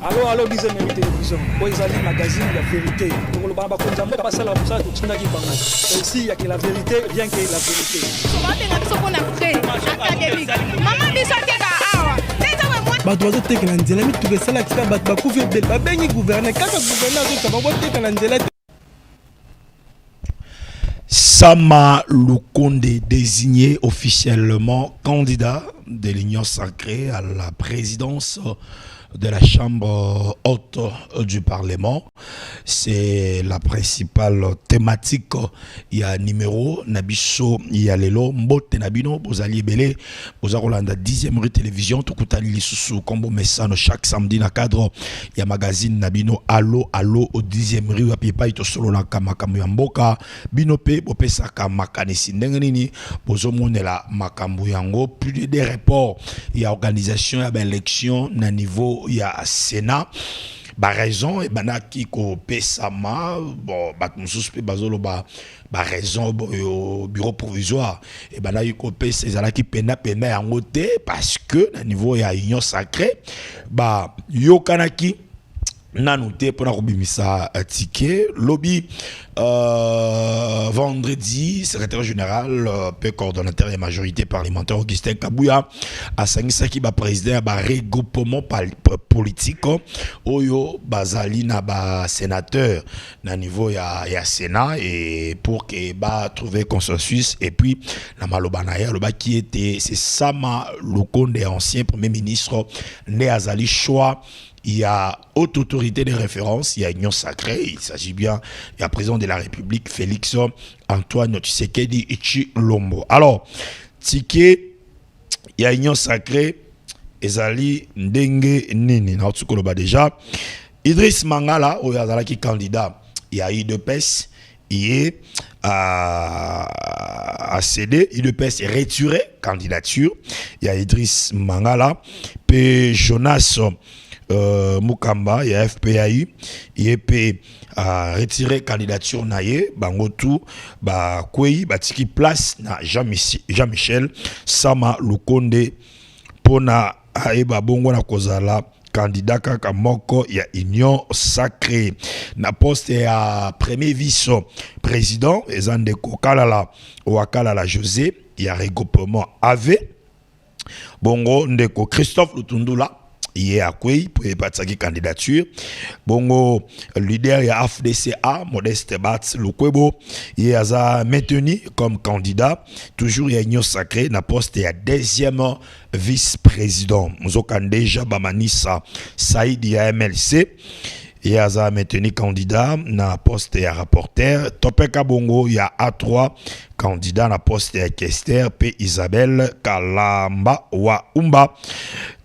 Allô, disait mérité télévision. Pour les alliés magazine, la vérité. Pour le baba, comme ça, moi, pas ça la moussa, tout ça qui parle. Ici, il y a que la vérité, rien que la vérité. bato bazotekela nzela mituka esalakisa bato bakufi ebele babengi gouverne kaka gouverne azokaba botekela nzela te. Sama Lukonde désigné officiellement candidat de l'Union sacrée à la présidence de la Chambre haute du Parlement. C'est la principale thématique. Il y a numéro Nabiso, il y a Lelo, Mbote Nabino, Bozali Belé, Bozarolanda 10e rue télévision, Tokutali Lisusu, Combo Messano chaque samedi na cadre. Il y a magazine Nabino, Allo, au 10e rue, Apipa, Ito Solo la Kamakamu Yamboka, Binope, Bopesaka Makanesi Nengenini, Bozomonela Makambu Yango, plus de des reports. Il y a organisation, il y a élection, na niveau il y a Sénat, bah raison et bana qui ko pesama bon bat mususpect bazolo ba raison au bureau provisoire et bana qui ko pesa ezala qui pena en côté parce que à niveau il y a union sacrée bah yokanaki nanoté pour la ticket lobby vendredi secrétaire général peu coordonnateur et majorité parlementaire Augustin Kabouya a sangisa ba président ba regroupement politique oyo bazali na ba sénateur na niveau ya Sénat et pour que ba trouver consensus et puis la malobana ya loba qui était c'est Sama Lukonde ancien premier ministre né azali choix. Il y a haute autorité de référence, il y a Union sacrée, il s'agit bien, il y a président de la République, Félix Antoine Tshisekedi Tshilombo. Alors, ticket, il y a Union sacrée, Ezali Ndenge Nini, déjà. Idriss Mangala, où il y a qui candidat, il y a IDPS, il est à céder, IDPS est retiré, candidature, il y a Idriss Mangala, P. Jonas Mukamba, il y a FPAI, il est retiré candidature naie, bangotu, ba kwei, ba tiki place na Jean-Michel Sama Lukonde pona aeba bongo na kozala candidat kaka moko ya Union sacrée na poste ya premier vice président ezande ko kalala wakalala José, il y a regroupement AV bongo ndeko Christophe Lutundula il est à quoi pour y candidature. Bongo leader ya AFDCA Modeste Bats Lukwebo il est maintenu comme candidat toujours ya Union sacrée na poste ya deuxième vice-président. Mzokande Bamanisa Saïd ya MLC il est maintenu candidat na poste ya rapporteur. Topeka Bongo il y a A3 candidat na poste ya Kester P Isabelle Kalamba Waumba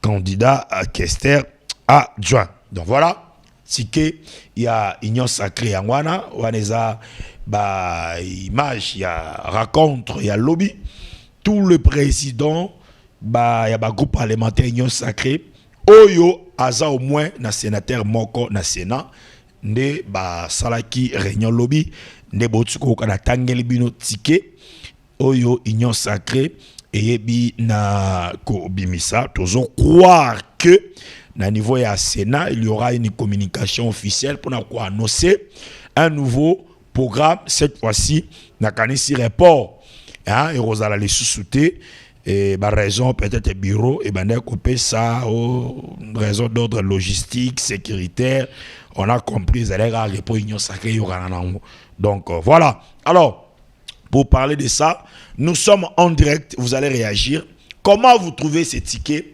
candidat à Kester adjoint. Donc voilà, ticket, il y a Union sacrée en wana, waneza ba image, il y a rencontre, il y a lobby. Tout le président, bah il y a ba groupe parlementaire Union sacrée. Oyo aza au moins na sénateur moko na Sénat, ne ba salaki réunion lobby, ne botuko kana tangeli bino ticket. Oyo Union sacrée. Et bi na ko bimisa tozo croire que na niveau ya Sénat il y aura une communication officielle pour annoncer un nouveau programme cette fois-ci na kanisi report hein et Rosala les sous-souté et ba raison peut-être bureau et ben coupé ça aux raisons d'ordre logistique sécuritaire on a compris les règles pour Union sacrée donc voilà. Alors pour parler de ça, nous sommes en direct, vous allez réagir. Comment vous trouvez ces tickets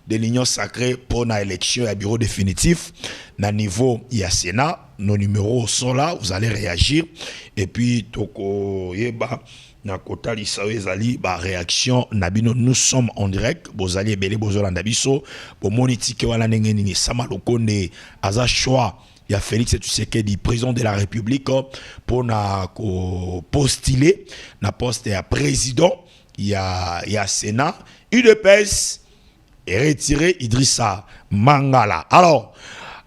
de l'Union sacrée pour la élection et bureau définitif? Na niveau, il y a Sénat, nos numéros sont là, vous allez réagir. Et puis, Toko Yeba, na kota lisawe zali, ba réaction, Nabino, nous sommes en direct. Bozali Bele, Bozolanda Biso, Bomoni Tike Wala Nengenini, Sama Lukonde, Aza Choix. Il y a Félix Tshisekedi, président de la République, pour postuler na poste à président. Il y a Sénat. UDPS est retiré Idrissa Mangala. Alors,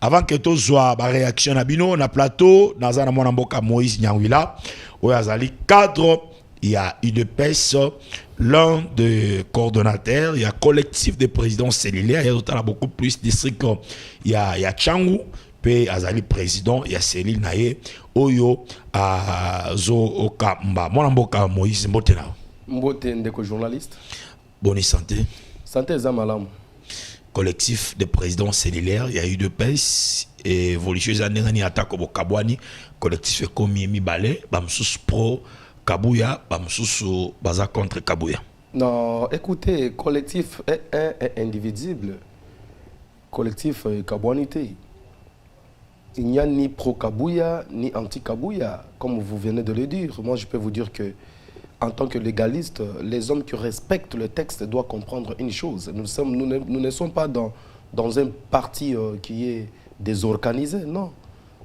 avant que tout soit la réaction à Bino, on a plateau, dans un Moïse Nyangwila, où il y a cadre il y a UDPS, l'un des coordonnateurs, il y a collectif des présidents cellulaires, il y a beaucoup plus de districts, il y a Tchangou, puis Azali président, il y a Céline Naye, Oyo, Zo Okamba, Mboka Moïse Mbotena. Mbote ndeko journaliste. Bonne santé. Santé Zamalam. Collectif des présidents cellulaires, il y a UDPS, et Volicieuse Anérani Attaque au Kabouani, collectif Komi Mibale, Bamsous Pro, Kabouya, Bamsous Baza contre Kabouya. Non, écoutez, collectif est indivisible. Collectif Kabouanité. Il n'y a ni pro-Kabouya, ni anti-Kabouya, comme vous venez de le dire. Moi, je peux vous dire que, en tant que légaliste, les hommes qui respectent le texte doivent comprendre une chose. Nous ne sommes pas dans un parti qui est désorganisé, non.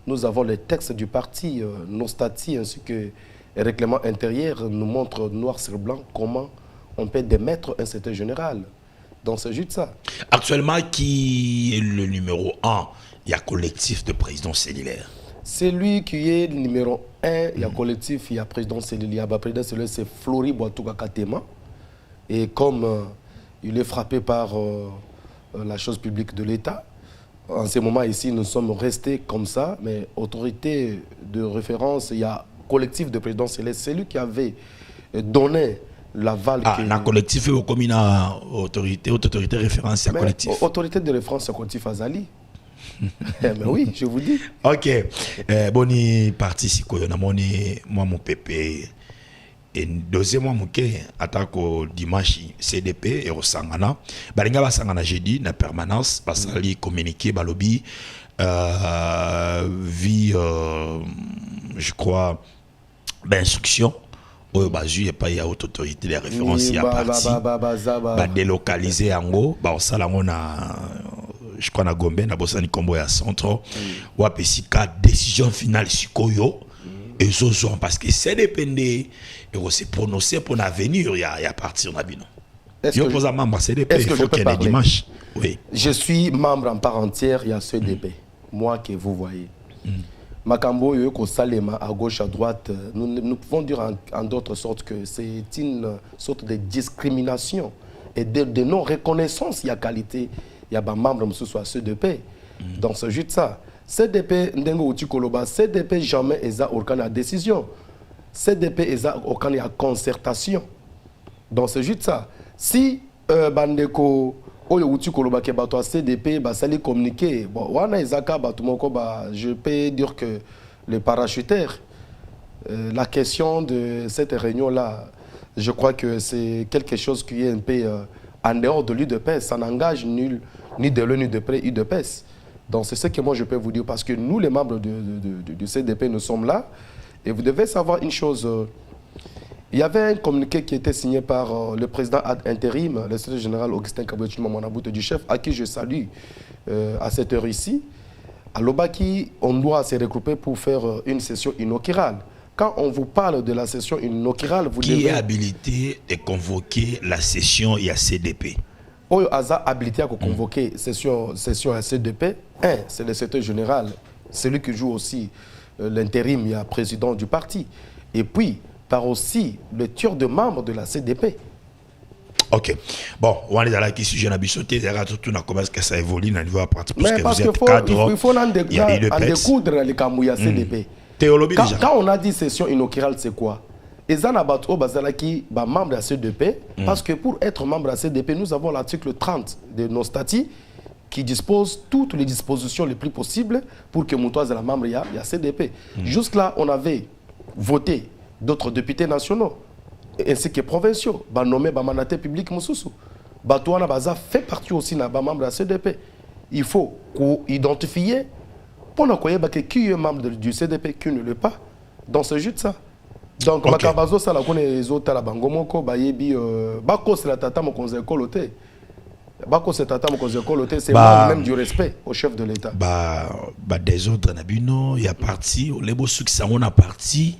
Nous avons le texte du parti, nos statuts ainsi que le règlement intérieur nous montrent noir sur blanc comment on peut démettre un secrétaire général. Donc c'est juste ça. Actuellement, qui est le numéro 1? Il y a collectif de présidents cellulaires. C'est lui qui est le numéro 1. Il y a collectif, il y a président cellulaire. Le président cellulaire, c'est Flori Boatouka Katema. Et comme il est frappé par la chose publique de l'État, en ce moment ici, nous sommes restés comme ça. Mais autorité de référence, il y a collectif de présidents cellulaires. C'est lui qui avait donné l'aval. Ah, la collectif est comme une autorité référence à collectif. Autorité de référence à collectif Azali. Mais oui, je vous dis. Ok. Boni parti si koyona moni moi mon pépé et deuxième mois muke attaque au dimanche CDP et au Sangana. Balinga ba Sangana jeudi na permanence basali communiquer balobi vie je crois d'instruction au bazu et pas y a haute autorité de référence il y a parti ba délocaliser ango ba salango na je crois na Gombe na Bosani Kombo ya centre ou apesika décision finale sikoyo et zozo parce que c'est dépendé et on s'est prononcé pour l'avenir il y a partir na bino. Est-ce que je peux parler? Dimanche. Oui. Je suis membre en part entière il y a CDP. Moi que vous voyez. Makambo yoko salema à gauche à droite nous pouvons dire en d'autres sortes que c'est une sorte de discrimination et de non reconnaissance il y a qualité. Il y a des membres qui sont à CDP. Donc c'est juste ça. CDP, CDP jamais n'a aucune décision. CDP n'a aucune concertation. Donc c'est juste ça. Si Bandeko CDP va communiquer, je peux dire que le parachuteur, la question de cette réunion-là, je crois que c'est quelque chose qui est un peu en dehors de l'UDPS. Ça n'engage nul. Ni de l'ONU de près, UDPS. Donc c'est ce que moi je peux vous dire parce que nous les membres du CDP nous sommes là et vous devez savoir une chose. Il y avait un communiqué qui était signé par le président ad intérim, le secrétaire général Augustin Kabouya-Chilombo du chef, à qui je salue à cette heure ici. À l'Obaki, on doit se regrouper pour faire une session inaugurale. Quand on vous parle de la session inaugurale, vous devez... Qui est habilité de convoquer la session et à CDP? Oyo Aza habilité à convoquer session à CDP. Un, c'est le secrétaire général, celui qui joue aussi l'intérim, il y a président du parti. Et puis, par aussi le tueur de membres de la CDP. Ok. Bon, on est dans la question sujet n'abissoté, tout na comment est-ce que ça évolue dans le niveau apprenti parce que vous êtes cadre. Il faut en découdre les Kamouya CDP. Quand on a dit session inaugurale, c'est quoi? Et Zanabato Bazalaki, membre de la CDP, parce que pour être membre de la CDP, nous avons l'article 30 de nos statuts qui dispose toutes les dispositions les plus possibles pour que Moutouaz soit membre de la CDP. Jusque là, on avait voté d'autres députés nationaux ainsi que provinciaux, nommé mandaté public Moussoussou. Batouana Baza fait partie aussi de membre de la CDP. Il faut identifier pour nous connaître qui est membre du CDP, qui ne l'est pas. Donc c'est juste ça. Donc, Makabazo, ça, la connaît les autres, la Bangomoko, Bayebi, Bako, c'est la tata, mon conseil coloté. Bako, c'est tata, mon conseil coloté, c'est même du respect au chef de l'État. Des autres, il y a parti, les beaux succès, on a parti,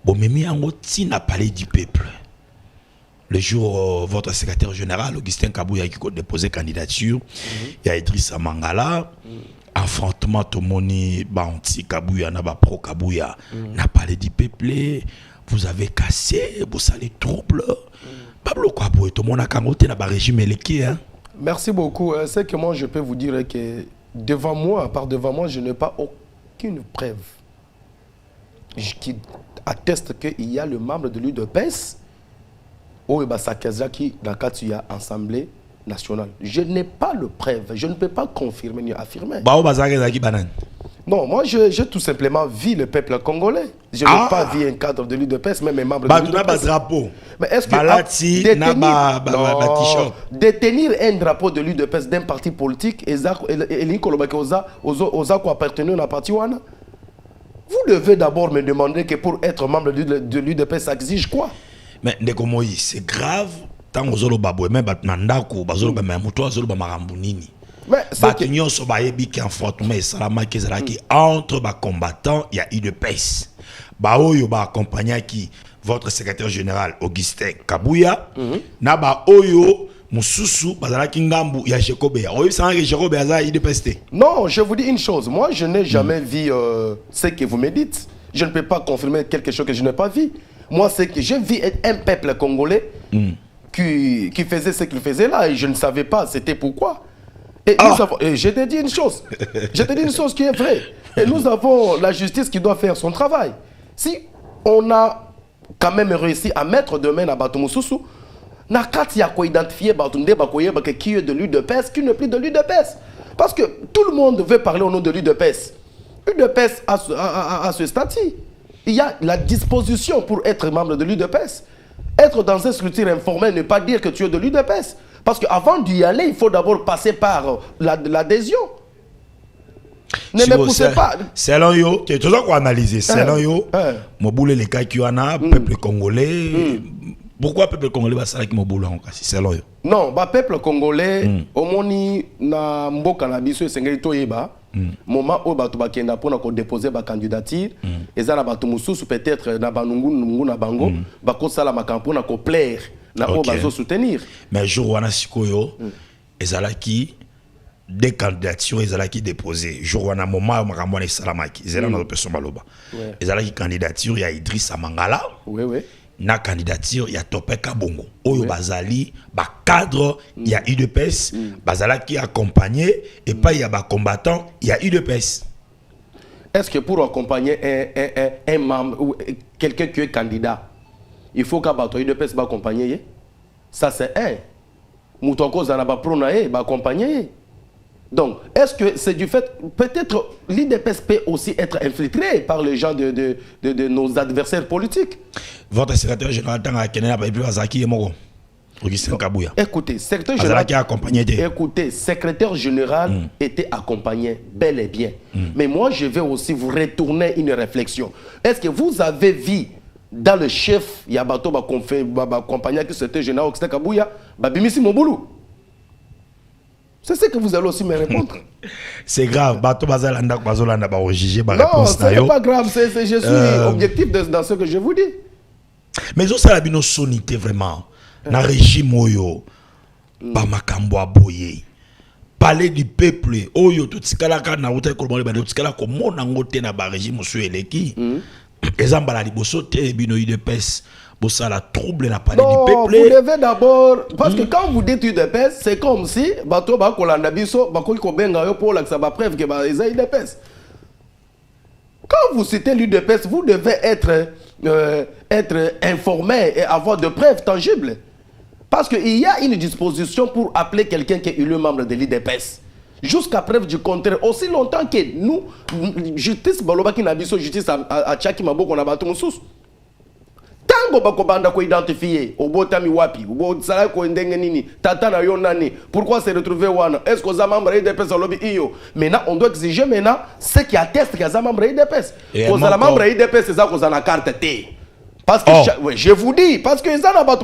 bon, mais Miangoti n'a parlé du peuple. Le jour, votre secrétaire général, Augustin Kabouya, qui a déposé candidature, il y a Idrissa Mangala. Affrontement tout moni banti Kabouya na ba pro Kabouya n'a parlé du peuple vous avez cassé, vous allez trouble. Pablo Kwabo, tout le monde a camoté dans le régime électrique. Merci beaucoup. C'est que moi, je peux vous dire que devant moi, je n'ai pas aucune preuve qui atteste qu'il y a le membre de l'UDPS ou qui dans le cas où il y a Assemblée nationale. Je n'ai pas le preuve. Je ne peux pas confirmer ni affirmer. Non, moi, j'ai tout simplement vu le peuple congolais. Je n'ai pas vu un cadre de l'UDPS, même un membre de l'UDPS. Drapeau. Mais est-ce que détenir un drapeau de l'UDPS d'un parti politique et appartenir à un parti, vous devez d'abord me demander que pour être membre de l'UDPS, ça exige quoi? Mais c'est grave. Tant que vous avez même Batmandako, vous avez Marambunini. Mais entre les combattants, il y a UDPS. Baoyo ba accompagné qui votre secrétaire général Augustin Kabouya, naba oyo mususu bazalaki ngambu ya Jekobea. Oyo sans Jekobea za UDPS. Non, je vous dis une chose, moi je n'ai jamais vu ce que vous me dites. Je ne peux pas confirmer quelque chose que je n'ai pas vu. Moi c'est que j'ai vu un peuple congolais qui faisait ce qu'il faisait là et je ne savais pas c'était pourquoi. Et je te dis une chose. Je te dis une chose qui est vraie. Et nous avons la justice qui doit faire son travail. Si on a quand même réussi à mettre de main à Batumoussoussou, n'a qu'à identifier qui est de l'UDPS, qui n'est plus de l'UDPS. Parce que tout le monde veut parler au nom de l'UDPS. L'UDPS a ce statut. Il y a la disposition pour être membre de l'UDPS. Être dans une structure informelle ne pas dire que tu es de l'UDPS. Parce qu'avant d'y aller, il faut d'abord passer par l'adhésion. Ne me poussez pas. Selon yo, tu es toujours quoi analyser. Selon yo, Moboule les cas qui en a, peuple congolais. Pourquoi le peuple congolais va s'arrêter Moboule en cas selon yo? Non, le peuple congolais, au moni na mboka na biso esengeli toyeba. Moment où batu bakenda pona ko déposer ba candidature, ezala batu mususu peut-être na banungu na bango, bako sala makampo na ko plaire. Soutenir. Mais jour wana sikoyo ezalaki des candidatures ezalaki déposées jour wana moment makambo na salamaki ezala na personne baloba ezalaki candidature ya Idrissa Mangala na candidature ya Topeka Bongo oyo bazali ba cadre ya UDPS bazalaki accompagné et pas ya ba combattant ya UDPS. Est-ce que pour accompagner un membre ou quelqu'un qui est candidat il faut qu'à bateau de pèse accompagner. Ça c'est un. Moutoko zanaba pronae accompagner. Donc, est-ce que c'est du fait peut-être l'IDPS peut aussi être infiltré par les gens de nos adversaires politiques. Votre secrétaire général Tanga Kenena ba plus Azaki et Moko. Augustin Kabouya. Écoutez, secrétaire général écoutez, secrétaire général était accompagné bel et bien. Mais moi je vais aussi vous retourner une réflexion. Est-ce que vous avez vu dans le chef, il y a bateau compagnie qui c'était général Augustin Kabouya, Bimisi Moboulou. C'est ce que vous allez aussi me répondre. C'est grave, bateau bazalanda bazolanda ba juger ba réponse na yo. Non, c'est pas grave, je suis objectif dans ce que je vous dis. Mais ça la bino sonité vraiment. Na régime oyo ba makambo aboye. Parler du peuple oyo tout tikala ka na uta ko ba tout tikala ko mona ngote na ba régime so eleki. Exemple la liboso te bino UDPS bossa la trouble na parler du peuple. Vous devez d'abord parce que quand vous dites UDPS c'est comme si bato ba kolanda biso ba ko benga yo pour la ça ba preuve que ba UDPS. Quand vous citez l'UDPS, vous devez être informé et avoir de preuves tangibles. Parce qu'il y a une disposition pour appeler quelqu'un qui est élu membre de l'UDPS. Jusqu'à preuve du contraire, aussi longtemps que nous, justice, balobaki na biso justice à Tchaki Maboko na bato mususu. Tango bako banda ko identifier, obotami wapi, obotala ko ndenge nini, tata na yo nani, pourquoi se retrouver wana? Est-ce que za membre d'UDPS lobby iyo? Maintenant, on doit exiger maintenant ce qui atteste que za membre d'UDPS. Pour za membre d'UDPS, c'est ça qu'on a la carte T. Parce que je vous dis, parce que ça n'a pas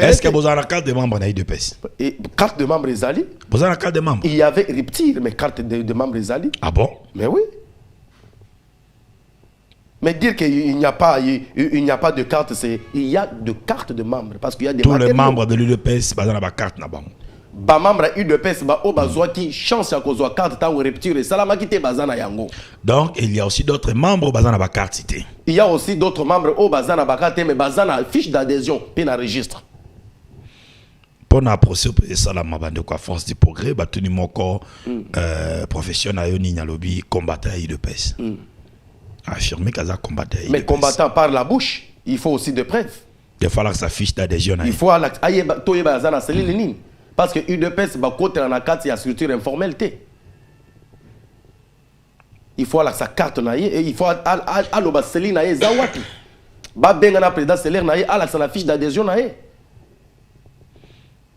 est-ce que vous avez la carte de membre de l'UDPS? Carte de membre Ezali? Vous avez la carte de membre? Il y avait rupture, mais carte de membre Ezali. Ah bon? Mais oui. Mais dire qu'il n'y a pas de carte, c'est il y a de carte de membre parce qu'il y a des tous les membres de l'UDPS, ils ont la carte là-bas. ba membre UDPS ba o bazwa ki chance ya kozwa carte ta rupture et salama ki te bazana yango. Donc il y a aussi d'autres membres bazana ba carte cité. Il y a aussi d'autres membres au bazana ba carte mais bazana fiche d'adhésion pe na registre. Pour na procès pour salama bande quoi force du progrès ba tenu moko professionnel yo ni lobby combattant UDPS. Affirmer kaza combattant. Mais combattant par la bouche, il faut aussi de preuves. Il faut que sa fiche d'adhésion. Il faut aye toye bazana c'est ligne. Parce que UDPS va côté en carte il y a structure informelle. Il faut la sa carte naie et il faut allo baseli naie zawati. Ba benga na président Seller naie ala sa fiche d'adhésion naie.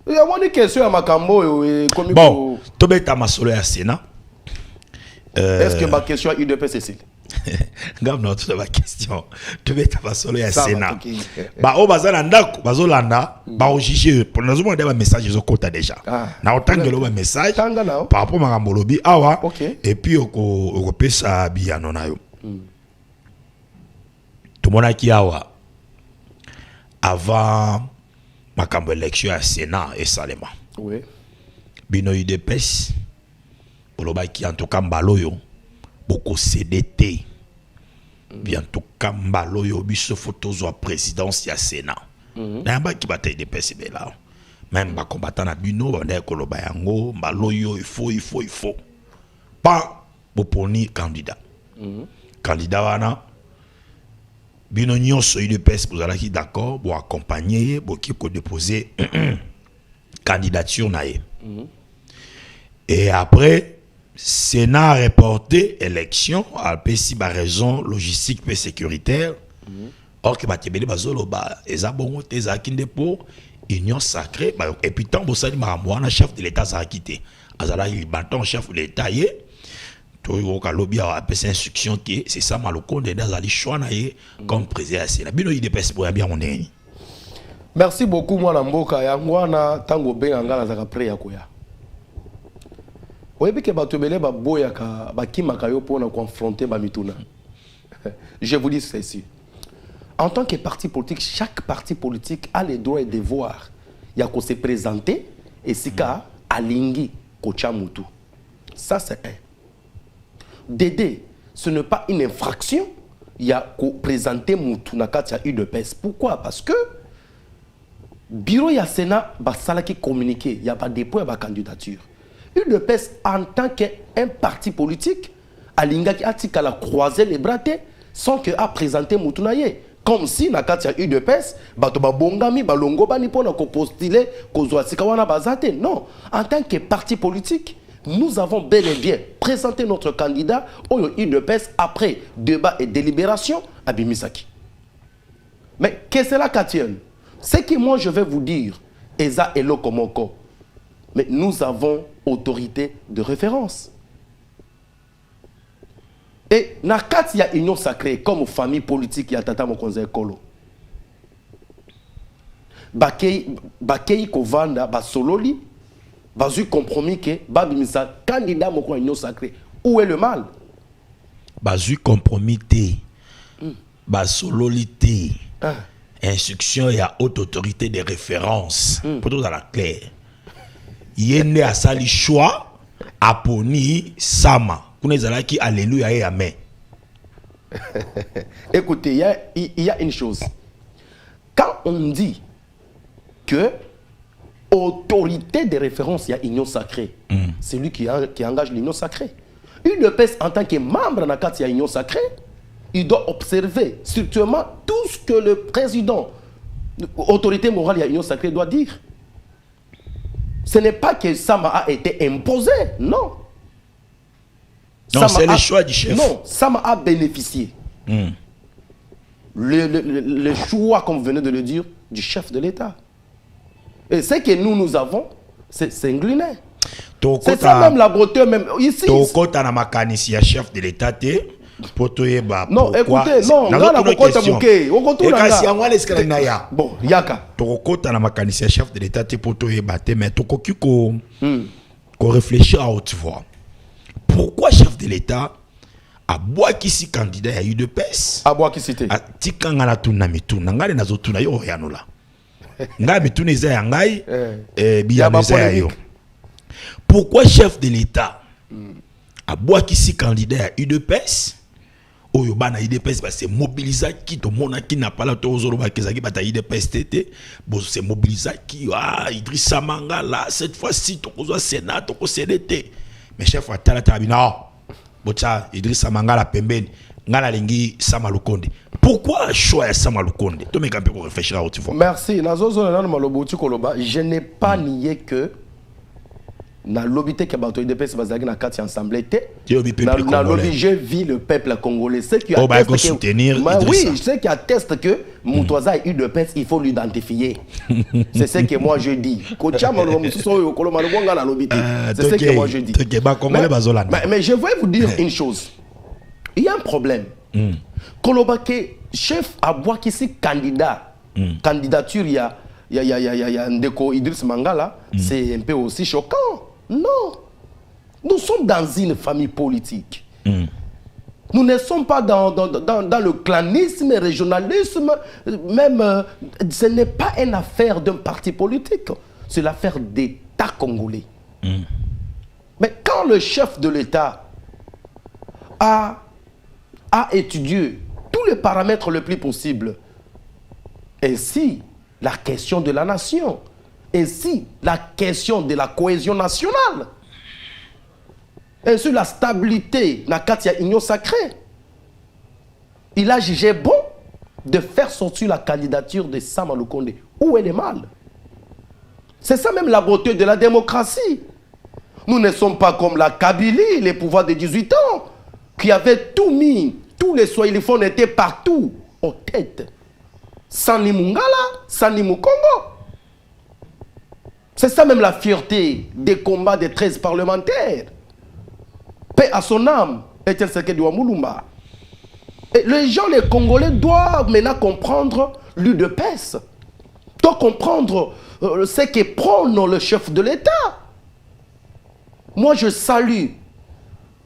Il y a une question à Makambo comme bon, to beta masolo ya Sénat. Est-ce que ma question à UDPS c'est Ngam na toute la question. Tu veux ta solo ya Sénat. Ba o bazana ndako bazolanda ba o juger pour nous demander un message zo kota déjà. Na otangelo ba message par rapport à Molobi awa et puis oko pesa biano na yo. Tout mona ki awa avant makambo élection à Sénat et Salema. Oui. Bino UDPS boloba ki en tout cas mbaloyo beaucoup CDT bien tout cas mbaloyo biso photo zo présidence ya Sénat na ba ki bataille de PCB là même ba combattant na bino ba koloba yango mbaloyo il faut pas boponi candidat candidat wana bino nyonso UDPS vous allez d'accord pour accompagner pour qui ko déposer candidature na ye et après Sénat a reporté élection à PSI par raison logistique et sécuritaire. Or que Batebele Bazolo ba ezabongo tezakinde pour union sacrée et puis tant bosali maramwana chef de l'état a quitté. Azala il bâton chef de l'état yé. To ka lobby a appelé instruction qui c'est ça malokonde dans ali choix na yé comme président Sénat. Bino IDPS pour bien on est. Merci beaucoup moi na mboka ya ngwana tango benga na zaka pré ya koya. Je vous dis ceci. En tant que parti politique, chaque parti politique a les droits et devoirs. Il y a qu'à se présenter et si qu'à alingi kocha mutu. Ça c'est un. Dédé, ce n'est pas une infraction. Il y a qu'à présenter mutu na kati ya UDPS. Pourquoi? Parce que bureau ya Sénat basala qui communiqué, il y a pas dépôt à candidature. UDPS en tant qu'un parti politique, Alinga qui a croisé les bras sans que a présenté Moutunaye. Comme si na katia UDPS, batoba bongami balongo bani pona ko postuler kozwa sikawana bazate. Non, en tant que parti politique, nous avons bel et bien présenté notre candidat au UDPS après débat et délibération à Bimisaki. Mais qu'est-ce que c'est la Katienne? C'est que moi je vais vous dire, Eza Elo Komoko. Mais nous avons autorité de référence. Et na kati ya union sacrée comme famille politique ya tata mokonze kolo. Bakei kovanda basololi bazu compromis que babimisa candidat moko union sacrée. Où est le mal? Bazu compromis té. Basololi té. Instruction ya haute autorité de référence. Pour tout dans la claire. Yende a sali choix aponi sama kunezala ki alléluia et amen. Écoutez, il y a une chose. Quand on dit que autorité de référence, il y a union sacrée. C'est lui qui engage l'union sacrée. UDPS en tant que membre de la union sacrée, il doit observer strictement tout ce que le président, autorité morale de l'union sacrée doit dire. Ce n'est pas que Sama a été imposé, non. Non, c'est le choix du chef. Non, Sama a bénéficié. Le choix, comme vous venez de le dire, du chef de l'État. Et ce que nous avons, c'est Ngluné. C'est ça même la beauté, même ici. Tokota na makanisi ya chef de l'État te. Non, écoutez, non, on a beaucoup de bon, yaka. Tokota na makanisi ya chef de l'État te poto ebate mais tokoki ko réfléchir à haute voix. Pourquoi chef de l'État a boa kisi candidat ya UDPS? A boa kisi te. Tikanga na tuna mituna ngale nazo tuna yo yanola. Nga mituna za ya ngai biya meza yo. Pourquoi chef de l'État a boit ici candidat à UDPS? Oyo bana UDPS parce que mobiliser qui tout monde qui n'a pas la tozoro ba kezaki bata UDPS tété bon c'est mobiliser qui Idrissa Mangala cette fois-ci to ko Sénat to ko CDT mais chef wa tala tabina bocha Idrissa Mangala pembeni ngala lingi Sama Lukonde. Pourquoi choix à Sama Lukonde? To me camper pour réfléchir à autre fois. Merci nazozo na malobuti koloba je n'ai pas nié que na lobité que bato UDPS bazaki na kati ensemble té na lobby je vis le peuple congolais ce qui atteste soutenir oui ce qui atteste que Moutouaza et UDPS il faut l'identifier. C'est ce que moi je dis kocha malobo mususo yo koloma longa na lobby c'est ce que moi je dis mais je voulais vous dire une chose, il y a un problème. Koloba que chef a boit ici candidat candidature il y a Ndeko Idriss Mangala, c'est un peu aussi choquant. Non. Nous sommes dans une famille politique. Nous ne sommes pas dans le clanisme, le régionalisme. Même, ce n'est pas une affaire d'un parti politique. C'est l'affaire d'État congolais. Mais quand le chef de l'État a étudié tous les paramètres les plus possibles, ainsi la question de la nation, ainsi la question de la cohésion nationale, ainsi la stabilité, la Katia Union sacrée, il a jugé bon de faire sortir la candidature de Sama Lukonde. Où est le mal? C'est ça même la beauté de la démocratie. Nous ne sommes pas comme la Kabylie, les pouvoirs de 18 ans, qui avaient tout mis, tous les soilifons étaient partout, en tête. Sani Mungala, Sani Mukongo. C'est ça même la fierté des combats des 13 parlementaires. Paix à son âme, Etienne Tshisekedi Wamulumba. Et les gens, les Congolais, doivent maintenant comprendre l'UDPS. Doivent comprendre ce que prône le chef de l'État. Moi, je salue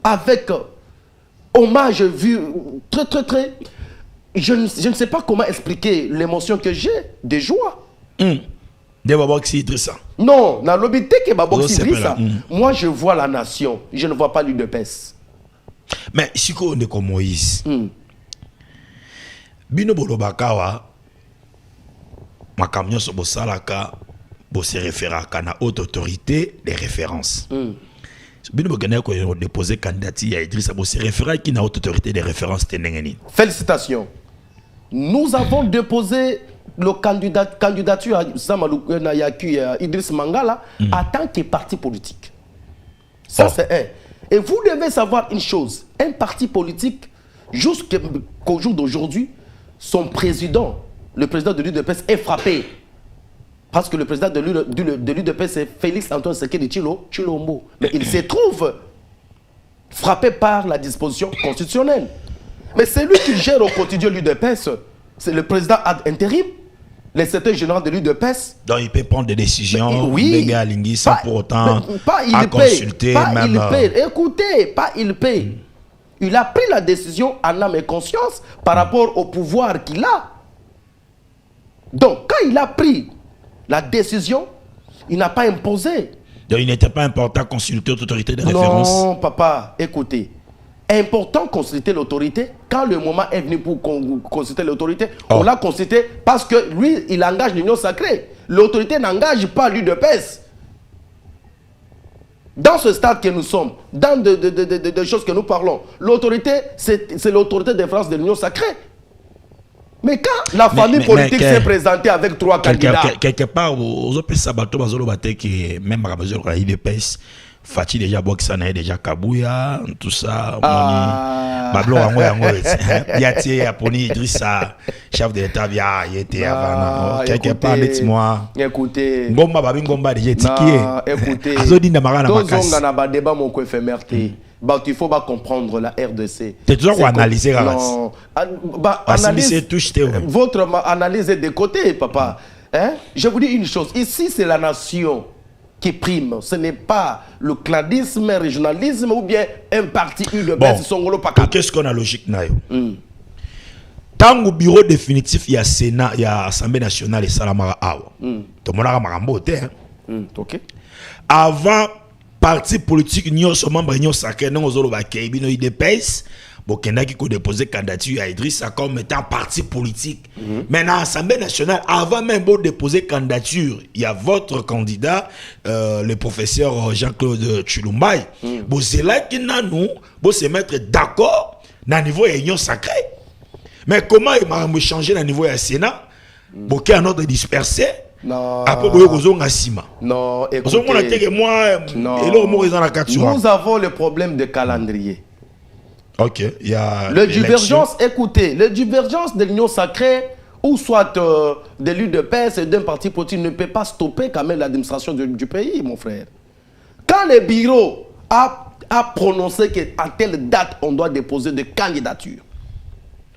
avec hommage vu très... Je ne sais pas comment expliquer l'émotion que j'ai de joie. De Baboxy Idrissa. Non, dans l'obité que Baboxy Idrissa, moi je vois la nation, je ne vois pas l'UDPS. Mais si on est comme Moïse, Bino Bolobakawa, ma camion sur Bossalaka, Bossé référaka na haute autorité des références. Bino Bogana ko déposé candidature à Idrissa Bossé référé qui na haute autorité des références tenengeni. Félicitations. Nous avons déposé le candidature à Idriss Mangala en tant que parti politique. Ça c'est un. Et vous devez savoir une chose, un parti politique, jusqu'au jour d'aujourd'hui, son président, le président de l'UDPS est frappé. Parce que le président de l'UDPS c'est Félix Antoine Tshisekedi Tshilombo. Mais il se trouve frappé par la disposition constitutionnelle. Mais c'est lui qui gère au quotidien l'UDPS. C'est le président ad intérim, le secrétaire général de l'UDPS. Donc il peut prendre des décisions, oui, sans pour autant consulter. Il paye. Écoutez, pas il paye. Il a pris la décision en âme et conscience par rapport au pouvoir qu'il a. Donc quand il a pris la décision, il n'a pas imposé. Donc il n'était pas important de consulter l'autorité de référence. Non, papa, écoutez. Important consulter l'autorité. Quand le moment est venu pour consulter l'autorité, on l'a consulté parce que lui, il engage l'union sacrée. L'autorité n'engage pas l'UDPS. Dans ce stade que nous sommes, dans des choses que nous parlons, l'autorité, c'est l'autorité de France de l'union sacrée. Mais quand la famille politique s'est présentée avec 3 candidats... Quelque part, aux autres sabato, même à la UDPS, Fati déjà Boxana déjà Kabouya, tout ça. Bablo Yati Aponi Idrissa, chef de l'État, il était avant. Quelque part, dites-moi. Écoutez. Ngomba Babi Ngomba déjà tiquier. Écoutez. Azodi Namarana Makas. Dans un débat mon éphémerité. Il faut pas comprendre la RDC. C'est toujours analyser la race. Non. Analyse. Votre analyse est de côté, papa. Je vous dis une chose. Ici, c'est la nation qui prime. Ce n'est pas le clanisme, le régionalisme ou bien un parti UDPS Songolo Paka. Qu'est-ce qu'on a logique nayo? Tant au bureau définitif, il y a Sénat, il y a Assemblée nationale et Salamara Awa. Tout le monde a marambo. OK. Avant parti politique nyonso membre nyonso sacré non ozolo ba kebino IDPS bokendaki ko déposer candidature à Idrissa comme étant parti politique. Mais dans l'Assemblée nationale, avant même de déposer candidature, il y a votre candidat, le professeur Jean-Claude Tshilumbai. C'est là qu'il a nous, pour se mettre d'accord dans le niveau de l'union sacrée. Mais comment il m'a changé dans le niveau du Sénat? Pour qu'il y ait un ordre dispersé. Non. Après, vous non, écoutez. Nous avons le problème de calendrier. Ok, il y a le divergence, écoutez, le divergence de l'union sacrée ou soit de l'UDPS et d'un parti politique ne peut pas stopper quand même l'administration du pays, mon frère. Quand le bureau a prononcé qu'à telle date, on doit déposer des candidatures,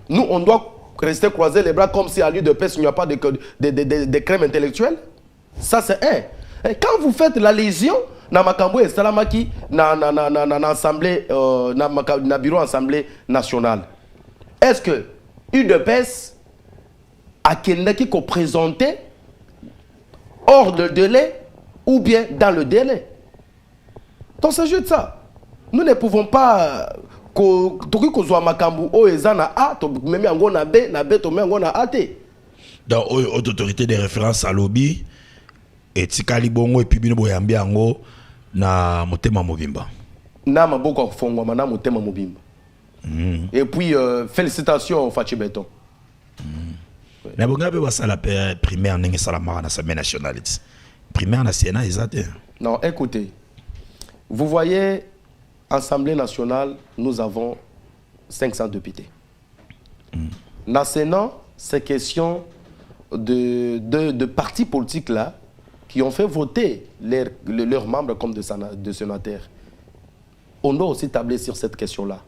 nous, on doit rester croiser les bras comme si à l'UDPS, il n'y a pas de crème intellectuelle. Ça, c'est un. Et quand vous faites la lésion, na makambo et salamaki na assemblée na bureau assemblée nationale. Est-ce que UDPS a qui qu'on présenté hors de délai ou bien dans le délai? Donc c'est juste ça. Nous ne pouvons pas donc autorité de référence à lobby et tikali bongo et puis bino boyambi ango na motema mobimba na maboko fongwa na motema mobimba. Et puis félicitations Fachi Beton. Na bonga be basala primaire ndenge salamara na Assemblée nationale. Primaire na Sénat exacté. Non, écoutez. Vous voyez, Assemblée nationale, nous avons 500 députés. Dans le Sénat, c'est question de partis politiques là qui ont fait voter leurs membres comme de sénateurs. On doit aussi tabler sur cette question-là.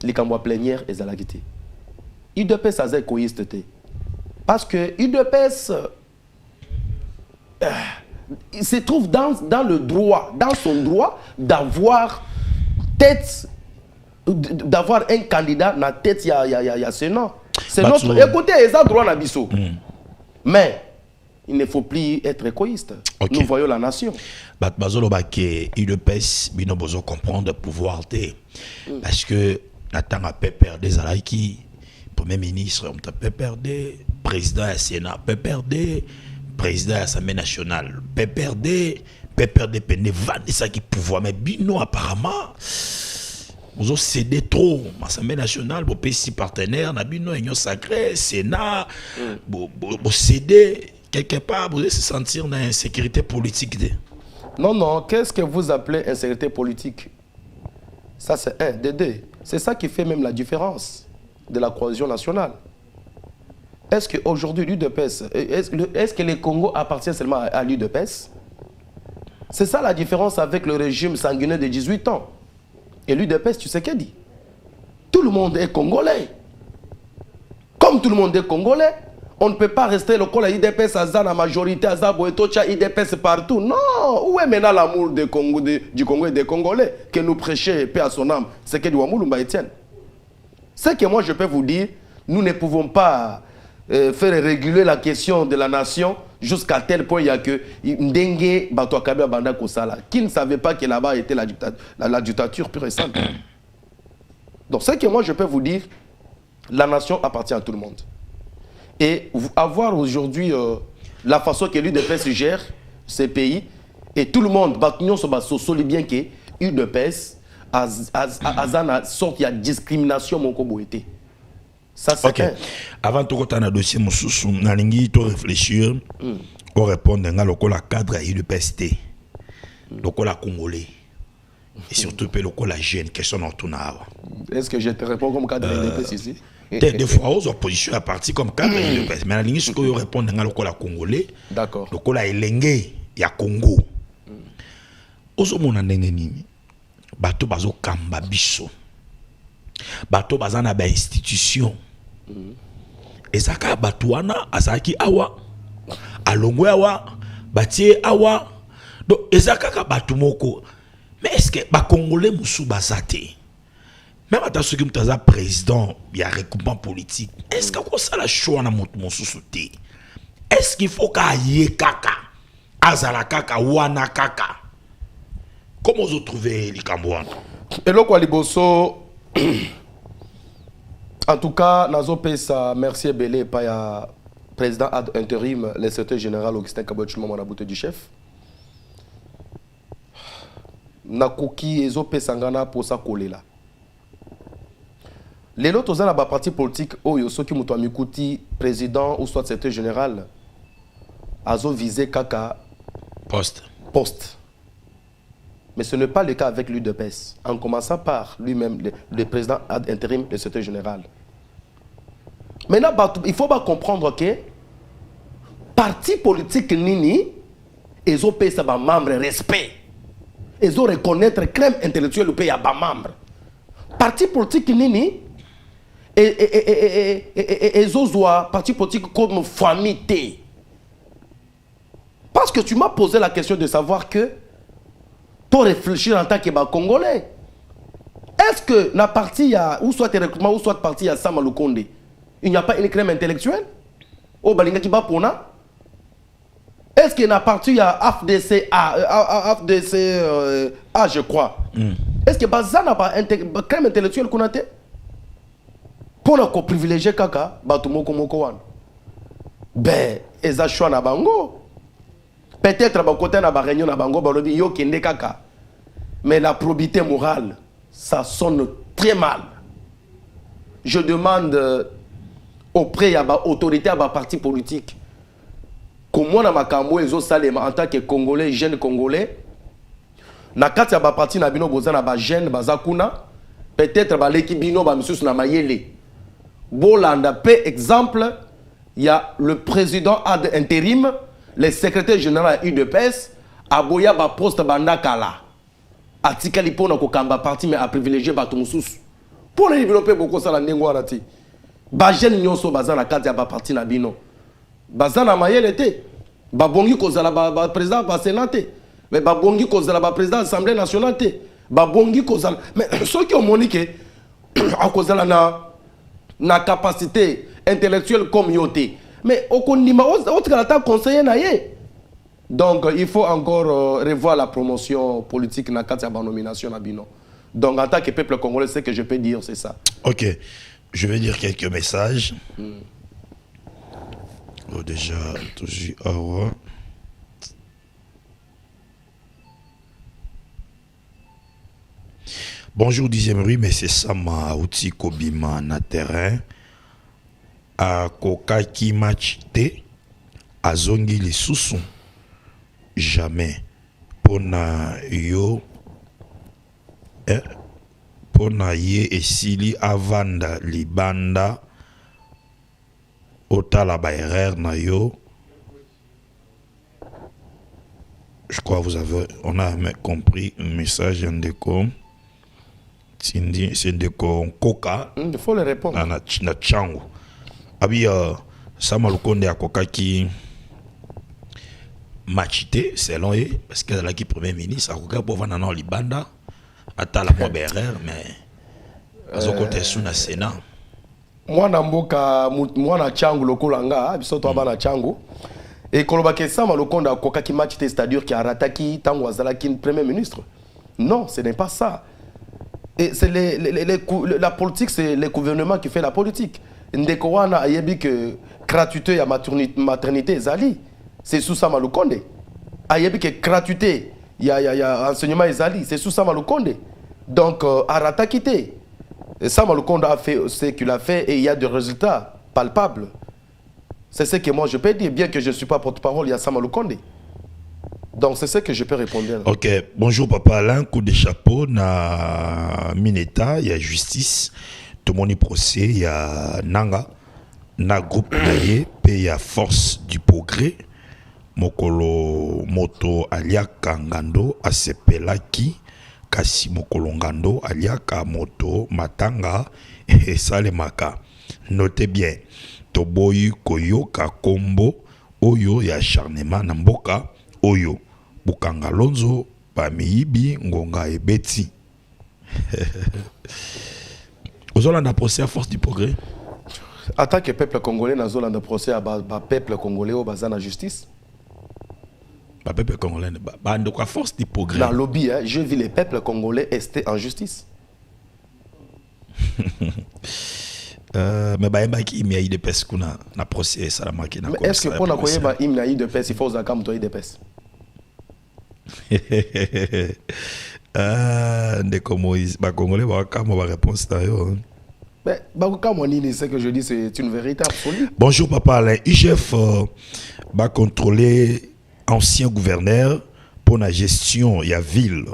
Les cambois plénières et Zalagiti. UDPS a égoïste. Parce que UDPS il se trouve dans le droit, dans son droit d'avoir un candidat dans la tête, il y a Sénat. C'est notre. Écoutez, ils ont droit à Bissau. Mais il ne faut plus être égoïste. Okay. Nous voyons la nation. UDPS, il besoin comprendre le pouvoir. Parce que Nathan a perdre des alaïki, Premier ministre, on peut perdre, président du Sénat, peut perdre, président de l'Assemblée nationale, peut perdre, ça qui pouvoir. Mais Bino, apparemment, vous avez cédé trop. L'Assemblée nationale, vous avez 6 partenaires, Bino, Union sacrée, Sénat, vous cédez. Quelque part, vous allez se sentir dans l'insécurité politique. Non, non. Qu'est-ce que vous appelez insécurité politique? Ça, c'est un. De deux. C'est ça qui fait même la différence de la cohésion nationale. Est-ce qu'aujourd'hui, l'UDPS, est-ce que le Congo appartient seulement à l'UDPS? C'est ça la différence avec le régime sanguinaire de 18 ans. Et l'UDPS, tu sais qu'elle dit? Tout le monde est congolais. Comme tout le monde est congolais, on ne peut pas rester le col à IDPS à la majorité, à Zaboetocha, IDPS partout. Non! Où est maintenant l'amour du Congo et des Congolais que nous prêchons, paix à son âme? C'est que du Wamulumba Etienne. C'est que moi je peux vous dire, nous ne pouvons pas faire réguler la question de la nation jusqu'à tel point il y a que Ndenge Batouakabe Banda Kosala, qui ne savait pas que là-bas était la dictature pure et simple. Donc c'est que moi je peux vous dire, la nation appartient à tout le monde. Et avoir aujourd'hui la façon que l'UDPS gère ces pays, et tout le monde, il bien que l'UDPS a une sorte de discrimination. Ça, c'est okay. Avant de rentrer dans le dossier, je vais réfléchir pour répondre à le cadre de l'UDPS, le congolais, et surtout le jeune, question dans tout. Est-ce que je te réponds comme cadre de l'UDPS ici? Des fois, aux oppositions à partir comme cadre de l'UDPS. Mais la ligne, ce que je réponds à le congolais, le Elenge, il y a Congo. Aux mon nini, bateau bazo kamba biso, bateau bazana ba institution. Et ça ka batouana asaki awa, alongwe awa, batie awa. Donc ezaka ka batumoko. Mais est-ce que ba congolais musu bazate? Même à ce que tu as président, il y a un recoupement politique. Est-ce que ça la choix na mon sous-souté? Est-ce qu'il faut qu'il y ait kaka, azala kaka, wana kaka? Comment vous trouvez les Cambouans? Et là, quoi, Liboso, en tout cas, Nazo Pesa, merci Belé, pas ya président ad intérim, le secrétaire général Augustin Kabouachuma, mon abouté du chef. Nakoki Ezo Pesangana pour sa coller là. Les autres dans la parti politique, Oyo, ceux qui m'ont mis président ou soit secrétaire général, Azo visé Kaka poste. Mais ce n'est pas le cas avec l'UDPS, en commençant par lui-même, le président ad intérim, le secrétaire général. Maintenant, il faut pas comprendre que parti politique Nini, ils ont payé sa membre respect. Ils ont reconnaître crème intellectuelle au pays à membre. Parti politique Nini, et ils ont parti politique comme famille. Parce que tu m'as posé la question de savoir que, pour réfléchir en tant que Congolais, est-ce que la partie, ou soit recrutement, ou soit partie à Samaloukonde, il n'y a pas une crème intellectuelle? Au Balingati Bapona? Est-ce qu'il y a une partie à AFDC, je crois? Est-ce que Bazan n'a pas une crème intellectuelle qu'on a été? Pour nous privilégier Kaka, Batumoko Mokowan. Ben, Ezachua na bango. Peut-être à côté na réunion na bango, balobi yo kende Kaka. Mais la probité morale, ça sonne très mal. Je demande auprès de l'autorité, à la parti politique, comment na makambo ezo salema en tant que Congolais, jeune Congolais, na kati ya ba parti na bino boza na ba jeune bazakuna, peut-être ba l'équipe bino ba misusu na mayele. Bolanda pe exemple, il y a le président ad intérim, le secrétaire général UDPS, aboya ba poste bandakala. Atika lipo na kokamba parti mais a privilégié ba tumususu. Pour les développer beaucoup ça la ndengwa rati. Ba jeune nyonso baza na kati ya ba parti na bino. Baza na mayele te. Ba bongi kozala ba président ba sénaté. Mais ba bongi kozala ba président assemblée nationale te. Ba bongi kozala mais ceux qui ont moniqué a kozala na capacité intellectuelle comme yote. Mais okondima autre kala conseiller na ye. Donc il faut encore revoir la promotion politique na kati ya ba nomination na bino. Donc en tant que peuple congolais, ce que je peux dire c'est ça. OK. Je vais dire quelques messages. Oh, déjà, toujours awa. Bonjour 10e rue, mais c'est Sama Outi Kobima na terrain. A Kokaki Machite, a Zongi les Soussons. Jamais. Pona yo. Pona ye esili avanda libanda. Otala Bayerer na yo. Je crois que on a compris un message Ndeko. C'est Ndeko Koka. Il faut le répondre. Na Chango. Abi Sama Lukonde a Koka qui machité selon eux parce que là qui premier ministre a Koka pour vendre dans libanda. Atala mo Bayerer mais azokote sous na Sénat. Mwana mboka mwana changu lokolanga bisoto abana changu et kolobake Sama Lukonde akoka ki match c'est-à-dire qui a rataki tango azalaki premier ministre. Non, ce n'est pas ça. Et c'est la politique, c'est le gouvernement qui fait la politique. Ndeko wana ayebi que gratuité ya maternité ezali, c'est sous Sama Lukonde. Ayebi que gratuité ya enseignement ezali, c'est sous Sama Lukonde. Donc arataki te. Sama Lukonde a fait ce qu'il a fait et il y a des résultats palpables. C'est ce que moi je peux dire, bien que je ne suis pas porte-parole, il y a Sama Lukonde. Donc c'est ce que je peux répondre. Ok, bonjour Papa Alain, coup de chapeau, na Mineta, il y a justice, tout le monde est procès, il y a Nanga, na groupe naye, il y a force du progrès, Mokolo Moto Aliaka Ngando, Asepelaki, Kasi Mokolo Ngando, Aliaka Moto, Matanga, et Salemaka. Notez bien, Toboyi Koyoka Kombo, Oyo ya acharnement Namboka, Oyo. Bukanga Lonzo, Pamiibi, Ngonga et Betty. Aux Hollandais procès à force du progrès. En tant que peuple congolais, nous avons procès à peuple congolais au bazar la justice. Le peuple congolais, de quoi force du progrès. Dans le lobby, hein, je vis les peuples congolais rester en justice. Mais il y a eu des pèses qu'on a procès ça la marqué. Mais est-ce que pour il y a eu des pèses, il faut que vous ayez des pèses? Moïse, Congolais, ma réponse d'ailleurs. Mais ce que je dis, c'est une vérité absolue. Bonjour papa Alain. IGF va contrôler ancien gouverneur pour la gestion. Il y a ville,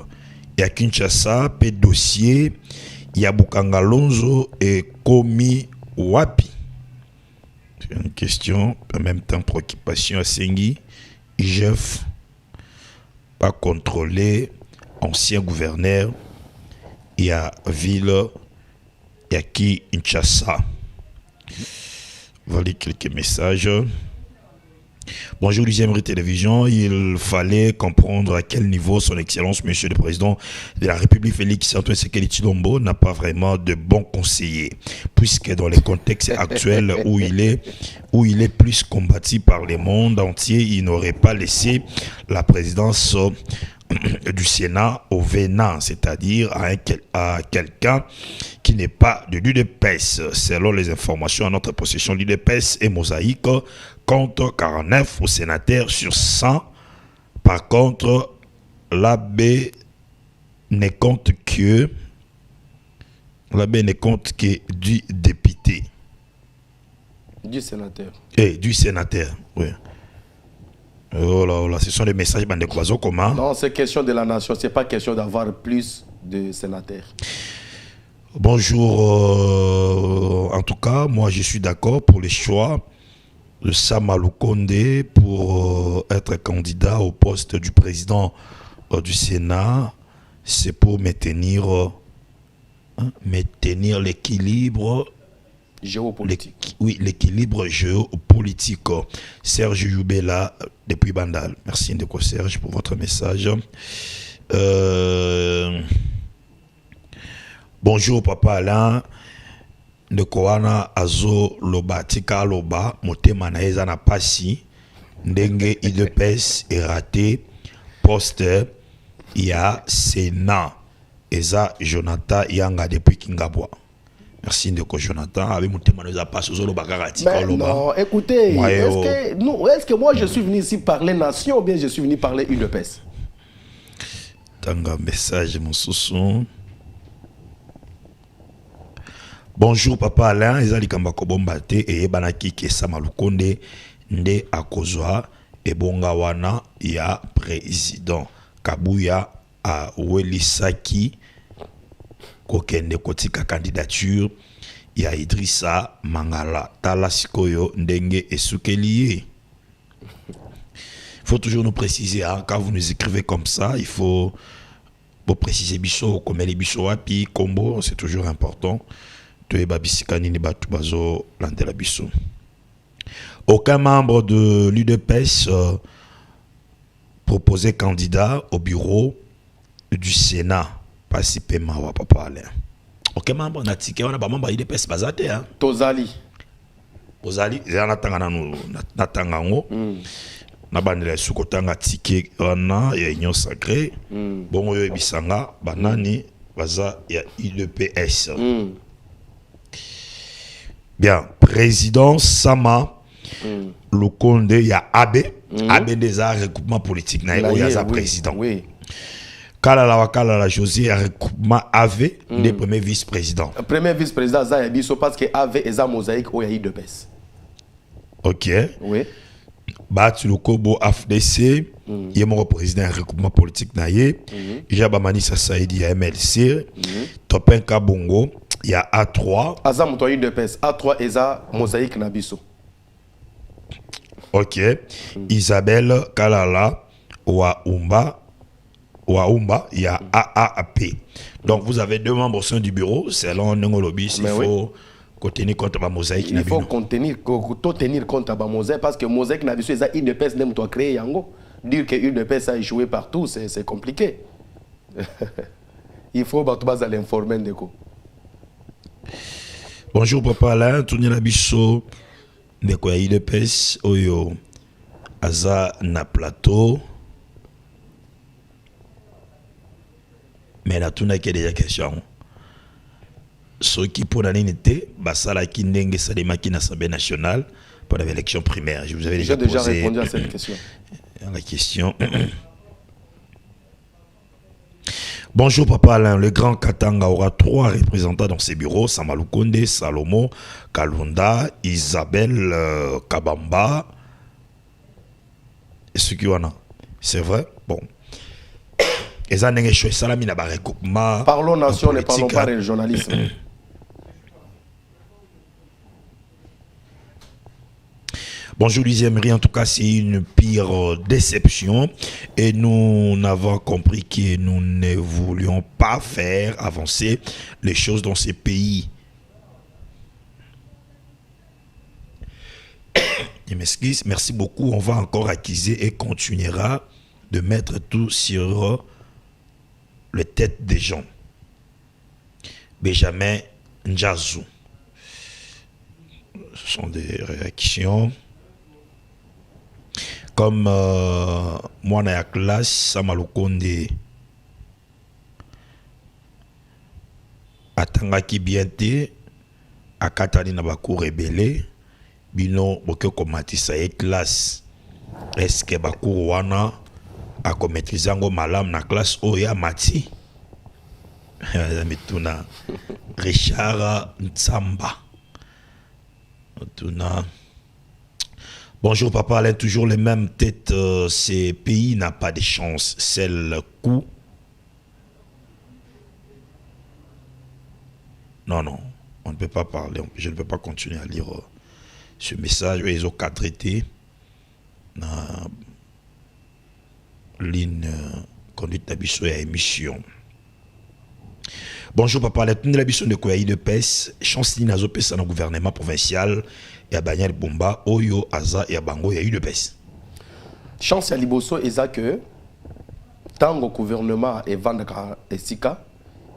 il y a Kinshasa, puis dossier, il y a Bukangalonzo et Komi Wapi. C'est une question, en même temps préoccupation à Sengi. IGF va contrôler ancien gouverneur, il y a ville, il y a Kinshasa. Voilà quelques messages. Bonjour, Luciemri Télévision. Il fallait comprendre à quel niveau son Excellence, Monsieur le Président de la République, Félix Antoine Tshisekedi Tshilombo, n'a pas vraiment de bons conseillers, puisque dans les contextes actuels où il est plus combattu par le monde entier, il n'aurait pas laissé la présidence du Sénat au vénant, c'est-à-dire à quelqu'un qui n'est pas de l'UDPS. Selon les informations à notre possession, l'UDPS est mosaïque, compte 49 au sénateur sur 100. Par contre, l'AB ne compte que du député. Du sénateur. Et du sénateur, oui. Oh là, ce sont des messages de Kwazo comment? Non, c'est question de la nation, c'est pas question d'avoir plus de sénateurs. Bonjour, en tout cas, moi je suis d'accord pour les choix de Sama Lukonde pour être candidat au poste du président du Sénat. C'est pour maintenir l'équilibre géopolitique. L'équilibre géopolitique. Serge Youbela depuis Bandal. Merci Ndeko Serge pour votre message. Bonjour Papa Alain. Ndekoana azo loba tika loba motema na eza na pasi ndenge IDPS est raté poste ya Sénat eza Jonathan Yanga depuis Kingabwa. Merci Ndeko Jonathan. Avec mon thème, nous a pas sur le bagarati. Non, écoutez, est-ce que moi je suis venu ici parler nation ou bien je suis venu parler UDPS? Tanga message, mon sousson. Bonjour Papa Alain, Ezali Kambako Bombate et Banaki Kesama Lukonde Nde Akozwa et Bongawana ya président Kabuya a Welisaki kokende kotika candidature ya Idrissa Mangala tala sikoyo ndenge esukeliye. Il faut toujours nous préciser hein, quand vous nous écrivez comme ça, il faut vous préciser biso comme les biso wapi combo, c'est toujours important. Aucun membre de l'UDPS proposé candidat au bureau du Sénat. Pas si paiement ou pas parler. Aucun membre n'a ticket, on a pas membre d'UDPS basate hein. Tozali. Tozali, il y a na tangango. Na bandela sukotanga ticket on a union sacrée. Bon yo bisanga banani baza ya UDPS. Bien, président Sama Lukonde, il y a AB. AB des arts recoupement politique. Il y a président. Oui. Kala José a recoupement AV, le premier vice-président. Premier vice-président, ça y parce que AV est un mosaïque où il y a de baisse. Ok. Oui. Batu Lukobo AFDC, il y a mon président recoupement politique. Il y a Manissa Saïdi, il y a MLC. Topin Kabongo. Il y a A3. Aza Moutoyi de PES. A3 Eza Mosaïque Nabiso. Ok. Isabelle Kalala Waumba. Il y a AAP. Donc vous avez deux membres au sein du bureau. Selon Nengolobi, il faut tenir compte de la Mosaïque Nabiso. Il faut tenir compte de la Mosaïque parce que Mosaïque Nabiso, c'est une de PES même toi créé Yango. Dire que une de PES a échoué partout, c'est compliqué. Il faut battre l'informer de quoi. Bonjour Papa Alain, tourner la bicho de quoi il pèse oyo aza na plateau Mais là, tout n'a que des questions. Ceux qui pour l'année n'étaient, Basala qui n'engue Salema qui l'Assemblée nationale pour l'élection primaire. Je vous avais déjà posé répondu à cette question. La question. Bonjour Papa Alain, le Grand Katanga aura 3 représentants dans ses bureaux, Samalou Konde, Salomo, Kalunda, Isabelle Kabamba. Et ce qui en a. C'est vrai? Bon. Parlons nation, ne parlons pas régionalisme. Bonjour Louis Emery, en tout cas c'est une pire déception et nous n'avons compris que nous ne voulions pas faire avancer les choses dans ces pays. Je m'excuse, merci beaucoup, on va encore accuser et continuera de mettre tout sur les têtes des gens. Benjamin Njazou. Ce sont des réactions. Comme moi dans la classe, Samalou Konde atangaki biente akatani na baku rebelle bino boke komatisa e classe. Est-ce que baku wana a commettre ngo malam na classe oya mati? Mituna Richard Ntsamba. Tuna. Bonjour Papa Alain, toujours les mêmes têtes. Ces pays n'ont pas de chance. C'est le coup. Non, on ne peut pas parler. Je ne peux pas continuer à lire ce message. Ils ont qu'à traiter dans ligne conduite d'habitude à émission. Bonjour Papa Alain, tout le monde de Koyaï de PES, chance ni nazo pesa dans le gouvernement provincial. Et à Banyal Bomba, Oyo, Aza et à Bango, il y a eu de baisse. Chance à Liboso, et que tant que le gouvernement est Vandaka et Sika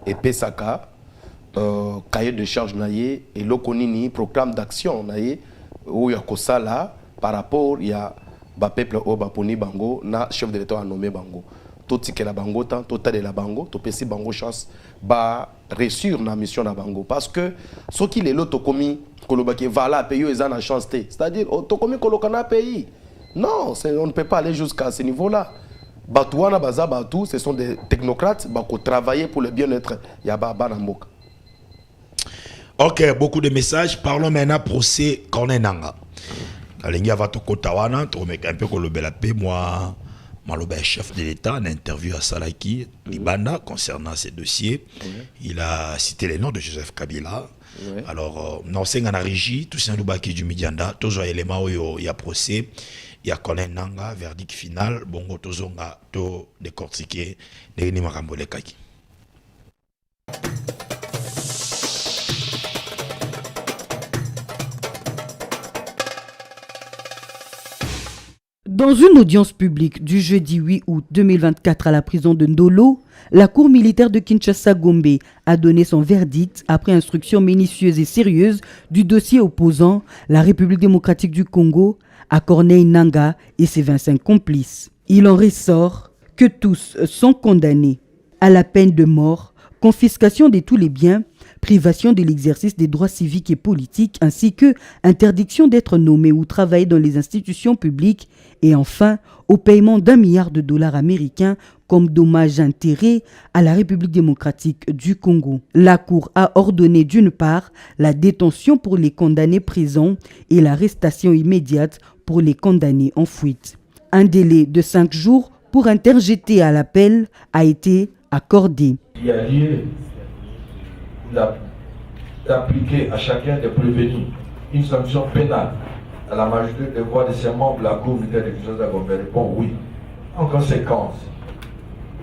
et Pesaka, cahier de charge naïe et l'Okonini, programme d'action naïe, où il y a Kosala par rapport il y a ba peuple au Baponi Bango, na chef de l'État a nommé Bango. Tout ce qui est la Bango, tout est la Bango, tout pesi Bango chance, ba réussir na mission na Bango. Parce que ce qui est l'autre commis, Kolobaki voilà pays ils ont la chance, c'est-à-dire autocomi kolokana pays. Non, on ne peut pas aller jusqu'à ce niveau-là. Batouana baza batou, ce sont des technocrates qui travaillent pour le bien-être yaba banamok. Ok, beaucoup de messages. Parlons maintenant procès Cornenanga. Alingi avato kotawana, to mek un peu kolobela pe moi Maloba est chef de l'État, en interview à Salaki, Libanda, concernant ces dossiers. Il a cité les noms de Joseph Kabila. Alors, non, c'est un régie, tout ça, qui du Midianda, toujours élément où il y a procès, il y a Colin Nanga, verdict final, bongo tozonga, to décortiqué, les Nimakambo Kaki. Dans une audience publique du jeudi 8 août 2024 à la prison de Ndolo, la cour militaire de Kinshasa-Gombe a donné son verdict après instruction minutieuse et sérieuse du dossier opposant la République démocratique du Congo à Corneille Nangaa et ses 25 complices. Il en ressort que tous sont condamnés à la peine de mort, confiscation de tous les biens, privation de l'exercice des droits civiques et politiques, ainsi que interdiction d'être nommé ou travailler dans les institutions publiques, et enfin au paiement d'$1 milliard américains comme dommage intérêt à la République démocratique du Congo. La Cour a ordonné d'une part la détention pour les condamnés présents et l'arrestation immédiate pour les condamnés en fuite. Un délai de 5 jours pour interjeter à l'appel a été accordé. Il y a lieu d'appliquer à chacun des prévenus une sanction pénale à la majorité des voix de ses membres de la Cour militaire de Kinshasa-Gombe répond oui. En conséquence,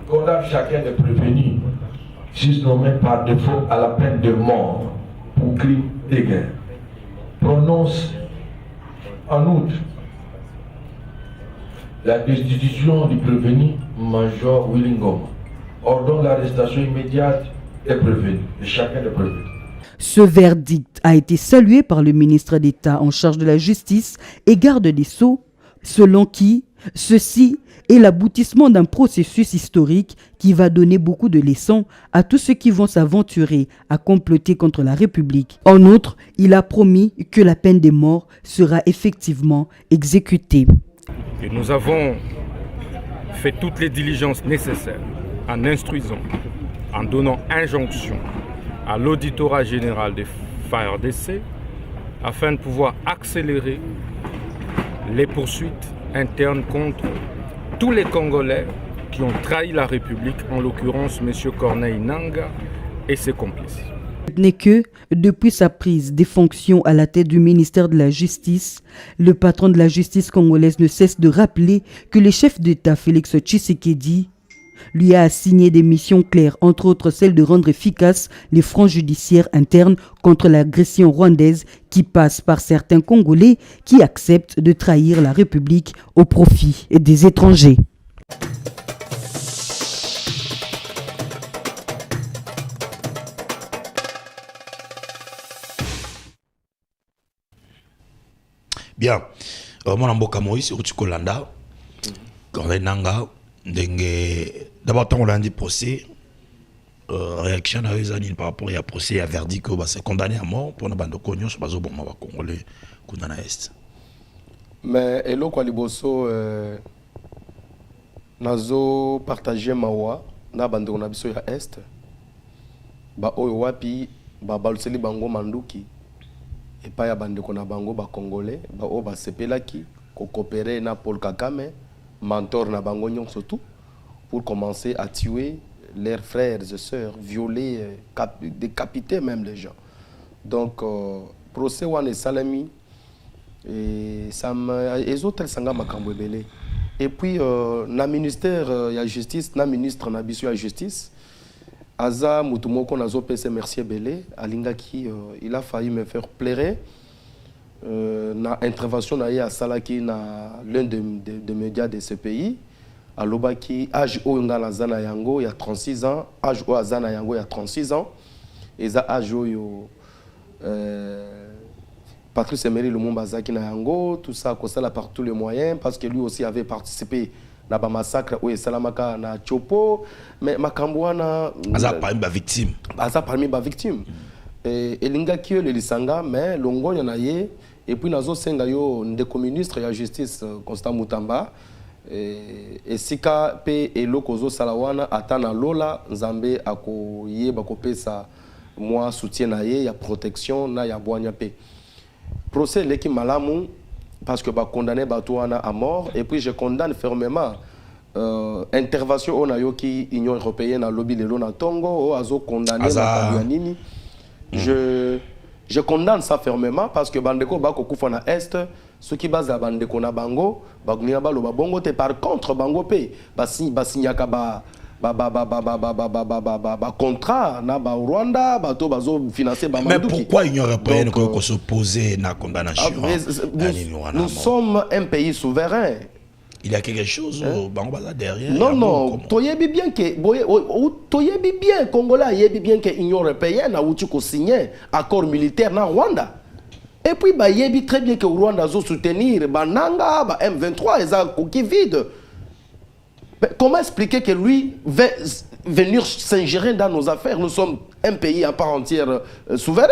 condamne chacun des prévenus, si nommé par défaut à la peine de mort pour crime de guerre. Prononce en outre la destitution du prévenu Major Willingom. Ordonne l'arrestation immédiate des prévenus, de chacun des prévenus. Ce verdict a été salué par le ministre d'État en charge de la justice et garde des Sceaux, selon qui ceux-ci est l'aboutissement d'un processus historique qui va donner beaucoup de leçons à tous ceux qui vont s'aventurer à comploter contre la République. En outre, il a promis que la peine de mort sera effectivement exécutée. Et nous avons fait toutes les diligences nécessaires en instruisant, en donnant injonction à l'auditorat général des FARDC afin de pouvoir accélérer les poursuites internes contre tous les Congolais qui ont trahi la République, en l'occurrence M. Corneille Nangaa et ses complices. N'est que, depuis sa prise des fonctions à la tête du ministère de la Justice, le patron de la justice congolaise ne cesse de rappeler que le chef d'État Félix Tshisekedi lui a assigné des missions claires, entre autres celle de rendre efficaces les fronts judiciaires internes contre l'agression rwandaise qui passe par certains Congolais qui acceptent de trahir la République au profit des étrangers. Bien, mon amboka Moïse, Kolanda, Corneille Nangaa, d'abord, quand on a dit procès, réaction à eux par rapport à procès, à verdict, c'est condamné à mort pour une bande de cognos, c'est pas au bon moment congolais, condamné à est. Mais Elo Kwaliboso, nazo partagé mawa, na bande on a biso ya est, ba oyo wapi, ba baluseli bango manduki. Et pas ya bande kona bango ba congolais ba o ba sepelaki ko coopérer na Paul Kagame mentor na bango nyong surtout pour commencer à tuer leurs frères et sœurs, violer, décapiter même les gens. Donc procès wane salami et ça les autres sanga makambo belé. Et puis na ministère ya justice na ministre na biso ya justice Aza Moutoumoko Nazo PC Mercier Belé, Alingaki, il a failli me faire pleurer. Na intervention à Salaki, na l'un des médias de ce pays, à Lobaki, âge au Zana Yango, il y a 36 ans, âge au Zana Yango, il y a 36 ans, et ça âge au Patrice Emery Lumumba-Zaki na Yango, tout ça, ça par tous les moyens, parce que lui aussi avait participé. Na ba massacre ou salamaka na Chopo mais makambwana aza parmi ba victime et linga kio le lisanga mais longonya na ye et puis nazo senga yo ndeko ministre ya justice Constant Mutamba et sika pe eloko zo salawana atana lola nzambe akoyeba kopesa moi soutien na ye ya protection na ya bwanya pe procès leki malamu parce que bah condamné Batouana à mort et puis je condamne fermement intervention on a yo qui Union européenne à lobby le na Tongo o azo condamné Nini je condamne ça fermement parce que bandeko ba kokufa na est ceux qui basent à bandeko na bango ba kunia ba lo ba bongo te par contre bango pe ba signaka ba contrat na ba Rwanda bato bazo financer ba mais pourquoi l'Union européenne ko s'opposer na condamnation nous sommes un pays souverain. Il y a quelque chose derrière. Non, toyebi bien que toyebi bien Congolais yebi bien que l'Union européenne a outu ko signer accord militaire na Rwanda. Et puis ba yebi très bien que Rwanda zo soutenir ba Nanga ba M23 et ça qui vide. Mais comment expliquer que lui va venir s'ingérer dans nos affaires? Nous sommes un pays à part entière souverain.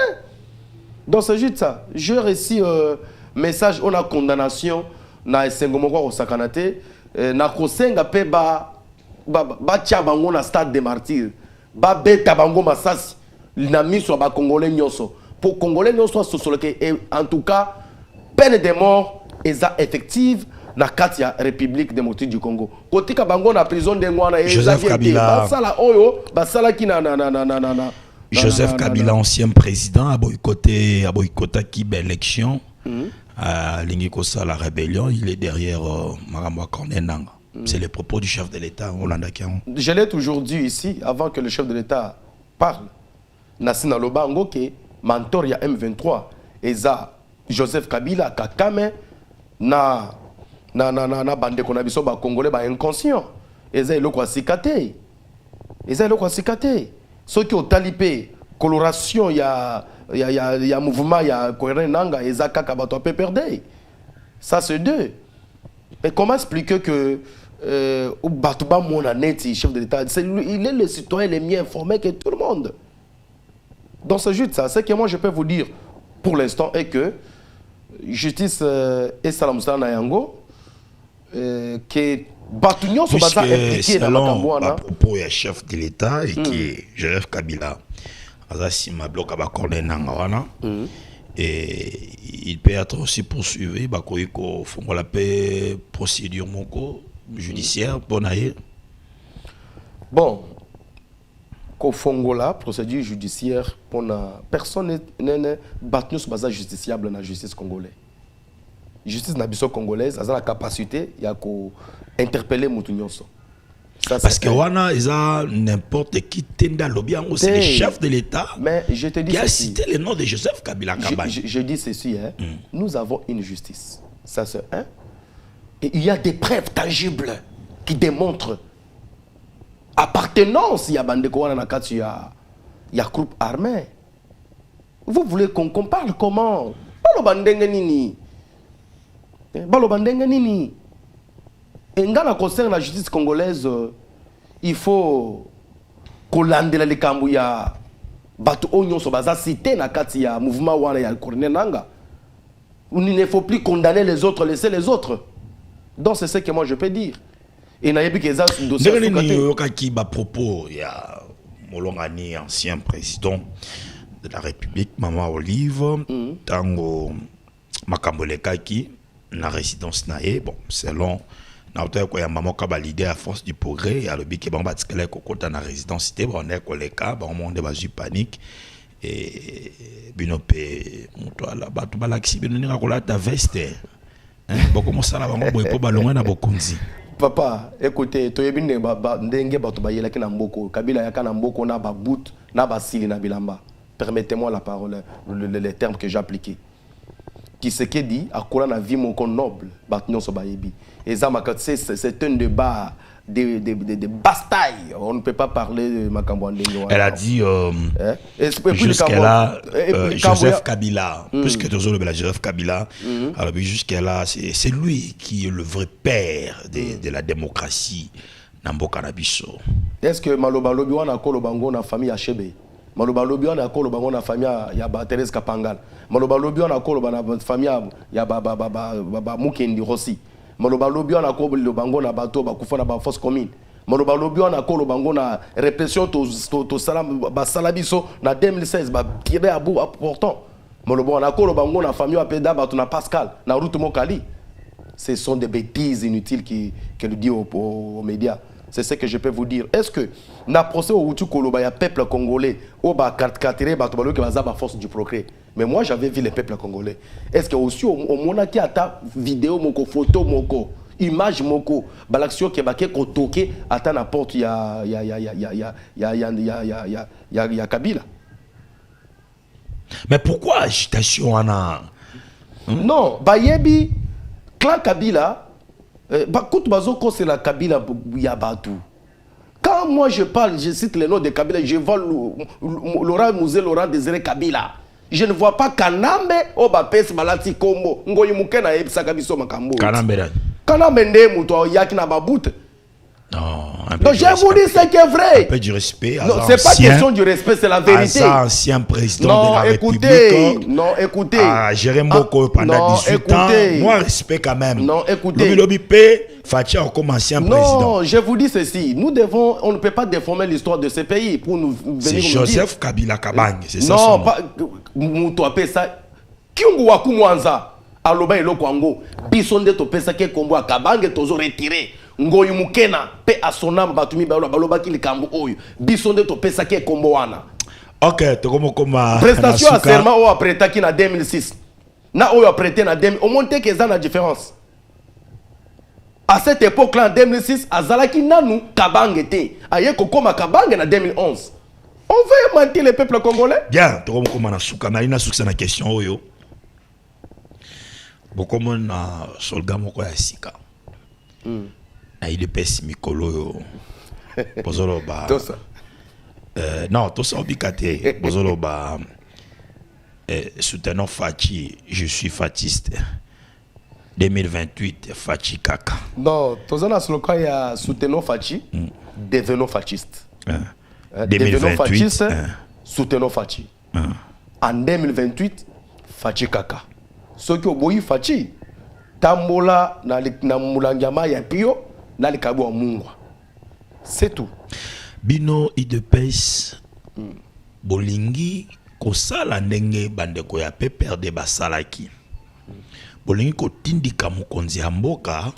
Donc c'est juste ça. Je récite message, on a condamnation na Sengomoko au Sakanate, na Kosenga pe ba tiabango na stade des martyrs, ba beta bango masasi, na miso ba Congolais nyoso. Pour Congolais nyoso sosoloke et en tout cas peine de mort est effective. Na Katia République démocratique du Congo. Côté Kabango na prison de Ngwana Joseph Kabila. Joseph Kabila, ancien président, a boycotté qui élection. À Lingikosa, la rébellion, il est derrière Maramba Corneille Nangaa. C'est les propos du chef de l'État Hollanda Kian. Je l'ai toujours dit ici, avant que le chef de l'État parle. Nassina Lobango que mentor ya M23 Eza Joseph Kabila Kakame na bande qu'on a biso ba Congolais ba inconscient. Eza eloko asikate. Eza eloko asikate. Ceux qui ont talipé coloration ya mouvement ya Corneille Nangaa Eza kaka bato pe perdre. Ça c'est deux. Et comment expliquer que Batouba Monaneti, chef de l'État, il est le citoyen le mieux informé que tout le monde. Donc c'est juste ça. Ce que moi je peux vous dire pour l'instant est que justice et Salam Sana Yango, que Batounion sont pas impliqués dans la Cambouana. À propos du chef de l'État et qui est Joseph Kabila, Azasima Bloc Abakorne Nangawana, et il peut être aussi poursuivi, Bakoiko Fongola paix procédure moko judiciaire pour naïe. Bon, Fongola procédure judiciaire pour personne n'est battu sur base justiciable dans la justice congolaise. Justice nabiso congolaise a la capacité d'interpeller Moutounyoso. Parce que wana ils a n'importe qui tenda lobby en c'est le chef de l'État. Mais je te dis qui a cité le nom de Joseph Kabila Kabange. Je dis ceci, hein, nous avons une justice. Ça c'est un. Et il y a des preuves tangibles qui démontrent appartenance à Bandeko wana na kati ya groupe armé. Vous voulez qu'on parle comment? Balobandenge nini? Balobandenge nini? Et dans le concerne la justice congolaise, il faut qu'on lande les Kambouya Batu Onyon Sobaza cité na kati ya mouvement wana ya Corneille Nanga. Il ne faut plus condamner les autres, laisser les autres. Donc c'est ce que moi je peux dire. Et nayebi que ça dossier qui ba propos il y a Molongani ancien président de la République Maman Olive tango Makamboleka qui na résidence naé bon selon na auteur ko ya maman ka ba l'idée à force du progrès ya le biki ba batikele ko kota na résidence cité ba on est koleka ba monde ba ju panique et binope muto ala batu ba laxi binoninga ko la ta veste hein boko mosala bango boye po balongwa na bokunzi. Papa, écoutez, toyebine ndenge bato bayelaki na mboko, Kabila yaka na mboko na ba bout na ba sili na bilamba. Permettez-moi la parole, les termes que j'ai appliqués. Qui ce qui dit, à quoi la vie mon noble, batnon so bayebi. Et ça, c'est un débat de bataille. On ne peut pas parler de Makambo Ndenge. Elle a dit jusqu'à-là, Joseph Kabila, puisque tu as Joseph Kabila, alors jusqu'à-là, c'est lui qui est le vrai père de la démocratie Namboka Nabiso. Est-ce que Maloba Lobi wana ko lobango na famille ya Chebe? Maloba Lobi wana ko lobango na famille ya Thérèse Kapangal. Maloba Lobi wana ko lobango na famille ya baba Mukendi Rossi. Maloba Lobi wana ko lobango na bato bakufa na ba force commune. Maloba Lobi wana ko lobango na répression to salam ba salabiso na 2016 ba tiré à bout important. Maloba wana ko lobango na famille ya Peda bato na Pascal na route Mokali. Ce sont des bêtises inutiles qu'elle dit aux médias. C'est ce que je peux vous dire. Est-ce que na procès au Hutu Koloba ya peuple congolais au ba caractéré bato balo ke bazaba force du progrès. Mais moi j'avais vu les peuples congolais. Est-ce que aussi au monaki ata vidéo moko photo moko image moko balaction ke baké ko toqué ata na porte ya Kabila. Mais pourquoi agitation ana? Non, bayebi clan Kabila Bakout Bazoko c'est la Kabila Yabatou. Quand moi je parle, je cite le nom de Kabila, je vois Laurent Mouzé, Laurent Désiré Kabila. Je ne vois pas Kanambe, Obapes, Malati Kombo, Ngoyi Mukena, Ebsa Kabiso Makambo. Kanambe Nde Mouto, Yakina Babout. Non, donc je vous dis ce qui est vrai. Un peu du respect. Non, c'est pas question du respect, c'est la vérité. Ancien président de la République. Non, écoutez. Géré Moko pendant 18 ans. Moi, respect quand même. Non, écoutez. Lobi P, Fatia comme ancien président. Non, je vous dis ceci. Nous devons, on ne peut pas déformer l'histoire de ce pays pour nous venir. C'est Joseph Kabila Kabange, c'est ça. Non, pas. Mouto appelle ça. Kyungu Wakumwanza. Aloba Eloko Ango. Bisonde to pesa ke kombo Kabange tozo retiré. Ngoyi Mukena pe a son âme batumi baloba ki likambo oyo bisonde to pesa ke kombo wana. OK, to comme prestation à serment ou apprêté qui na 2006 na oyo apprêté na 2000 au monte que ça na différence. À cette époque là en 2006 azalaki nanu Kabange te aye kokoma Kabange na 2011. On veut mentir le peuple congolais. Bien, to comme na suka na ina suka na question oyo bokomo na solga moko ya sika. Il est pessimiste Mikolo. Bozoloba. Non, tout ça obligate. Bozoloba. Soutenant Fati, je suis fatiste. 2028 Fachi Kaka. Non, tous en slogan il y a soutenons Fachi, devenons fascistes. 2028 fascistes, soutenons Fachi. En 2028 Fachi Kaka. Ce qui oboyi Fachi tambola na mulangama ya pio na likabu mungwa. C'est tout. Bino idepes bolingi kosala ndenge bandeko ya pe perde basalaki. Bolingi kotindika mokonzi ya mboka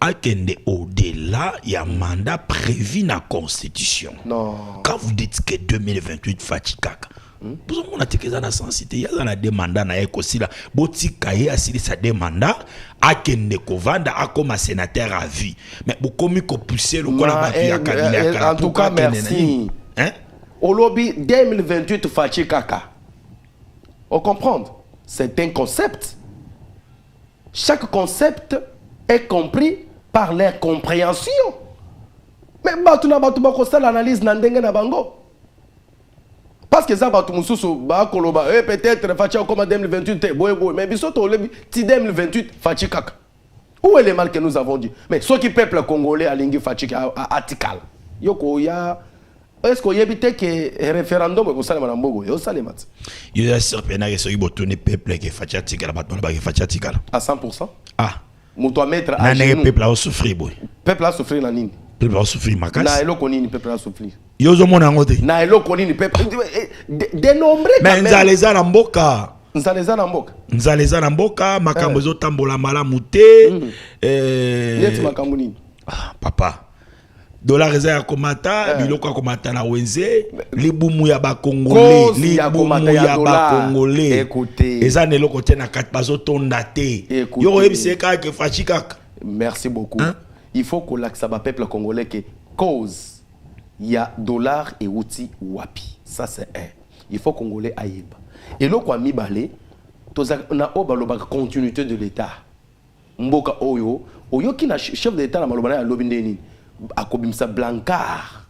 akende au-delà ya mandat prévu na constitution. Non. Quand vous dites que 2028 Fachi Kaka, vous avez dit na sensité, il y a des mandats na ekosila, botika ye asili sa demanda akende kovanda akoma sénateur à vie. Mais vous komi ko pousser le kola batu ya Kabila. En tout cas merci. Hein? Au lobby 2028 Fachi Kaka. On comprend? C'est un concept. Chaque concept est compris par leur compréhension. Mais tu n'as pas l'analyse n'andenge na bango. Parce que ça va tout mususu ba koloba peut-être Fachi comme 2028 mais bisoto le 2028 Fachi Kaka. Où est le mal que nous avons dit? Mais ceux qui peuple congolais a lingi Fachi atikal. Yoko ya est-ce qu'il y a un référendum pour ça le Mbogo? Yo salemat. Il y a surprenant que ce botone peuple qui Fachi atikal ba Fachi atikal. À 100%. Ah. Muto mettre à genoux. Peuple a souffrir boy. Peuple a souffrir la nini. Peuple a souffrir makasi. Na eloko nini peuple a souffrir. Yozo mona ngote. Na eloko nini peuple dénombré quand même. Mais nzaleza na mboka. Nzaleza na mboka. Nzaleza na mboka makambo zo tambola malamu te. Neti makambo nini? Papa. Dollar ya komata, biloko ya komata na wenze, libumu ya ba Congolais, libumu ya ba Congolais. Écoutez. Eza neloko te na kat bazo tonda te. Yo ebise ka ke Fachi Kaka. Merci beaucoup. Il faut que l'accès peuple congolais que cause il y a dollar et outil wapi. Ça c'est un. Il faut congolais aïba. Et là quoi mi balé, na obaloba continuité de l'état. Mboka oyo qui na chef d'état na malobana ya lobindeni akobimsa blancard.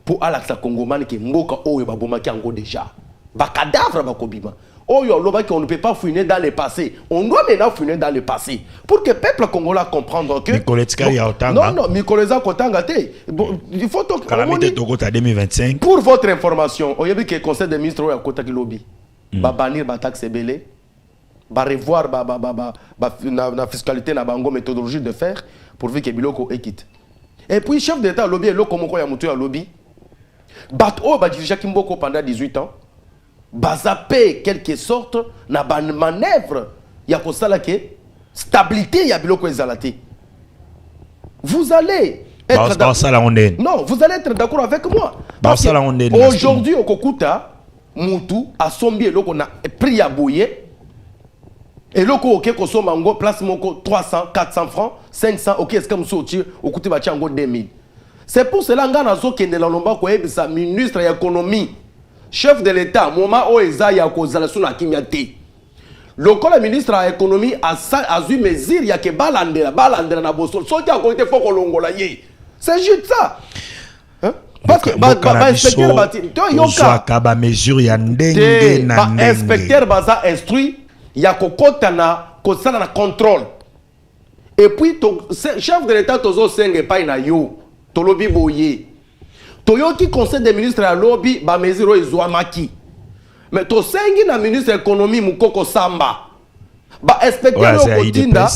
Pour alaxa congomani que mboka oyo babomaki ango déjà. Ba cadavre ba kobima. Oyo loba qu'on ne peut pas fouiner dans le passé. On doit maintenant fouiner dans le passé pour que le peuple congolais comprenne que non, Mikoleza Kotanga te. Il faut que calamité Togo à 2025. Pour votre information, on y a vu que le conseil des ministres a Kotaki lobby. Ba bannir ba taxe belé. Ba revoir la fiscalité na bango méthodologie de faire pourvu que biloko équite. Et puis chef d'état lobby et loko moko ya mutu ya lobby. Bat o ba dirige Kimboko pendant 18 ans. Bazapé quelque sorte na ban manœuvre ya kosala ke stabilité ya biloko ezalate. Vous allez être non, vous allez être d'accord avec moi. Parce que aujourd'hui au Kokuta mutu asombi eloko na prix ya boye eloko oké kosoma ngo place moko 300 400 francs 500 OK est-ce que musoti okuti ba chango 2000. C'est pour cela ngana zo kende la lomba ko ebisa ministre ya économie chef de l'État, moment où Eza ya kozala suna kimia te. Le ministre de l'économie a eu mesure, il y a que balandera na bosol. So qui a côté faut kolongola ye. C'est juste ça. Hein? Parce que inspecteur bati, ba mesure ya ndenge na ndenge. Inspecteur baza instruit, il y a kokota na kosala na contrôle. Et puis chef de l'État tozo senge pa na yo, tolobi boye. Toyoki conseil des ministres à lobby ba mesure ezwamaki. Mais to sengi na ministre économie Mukoko Samba. Ba inspecteur Kotinda.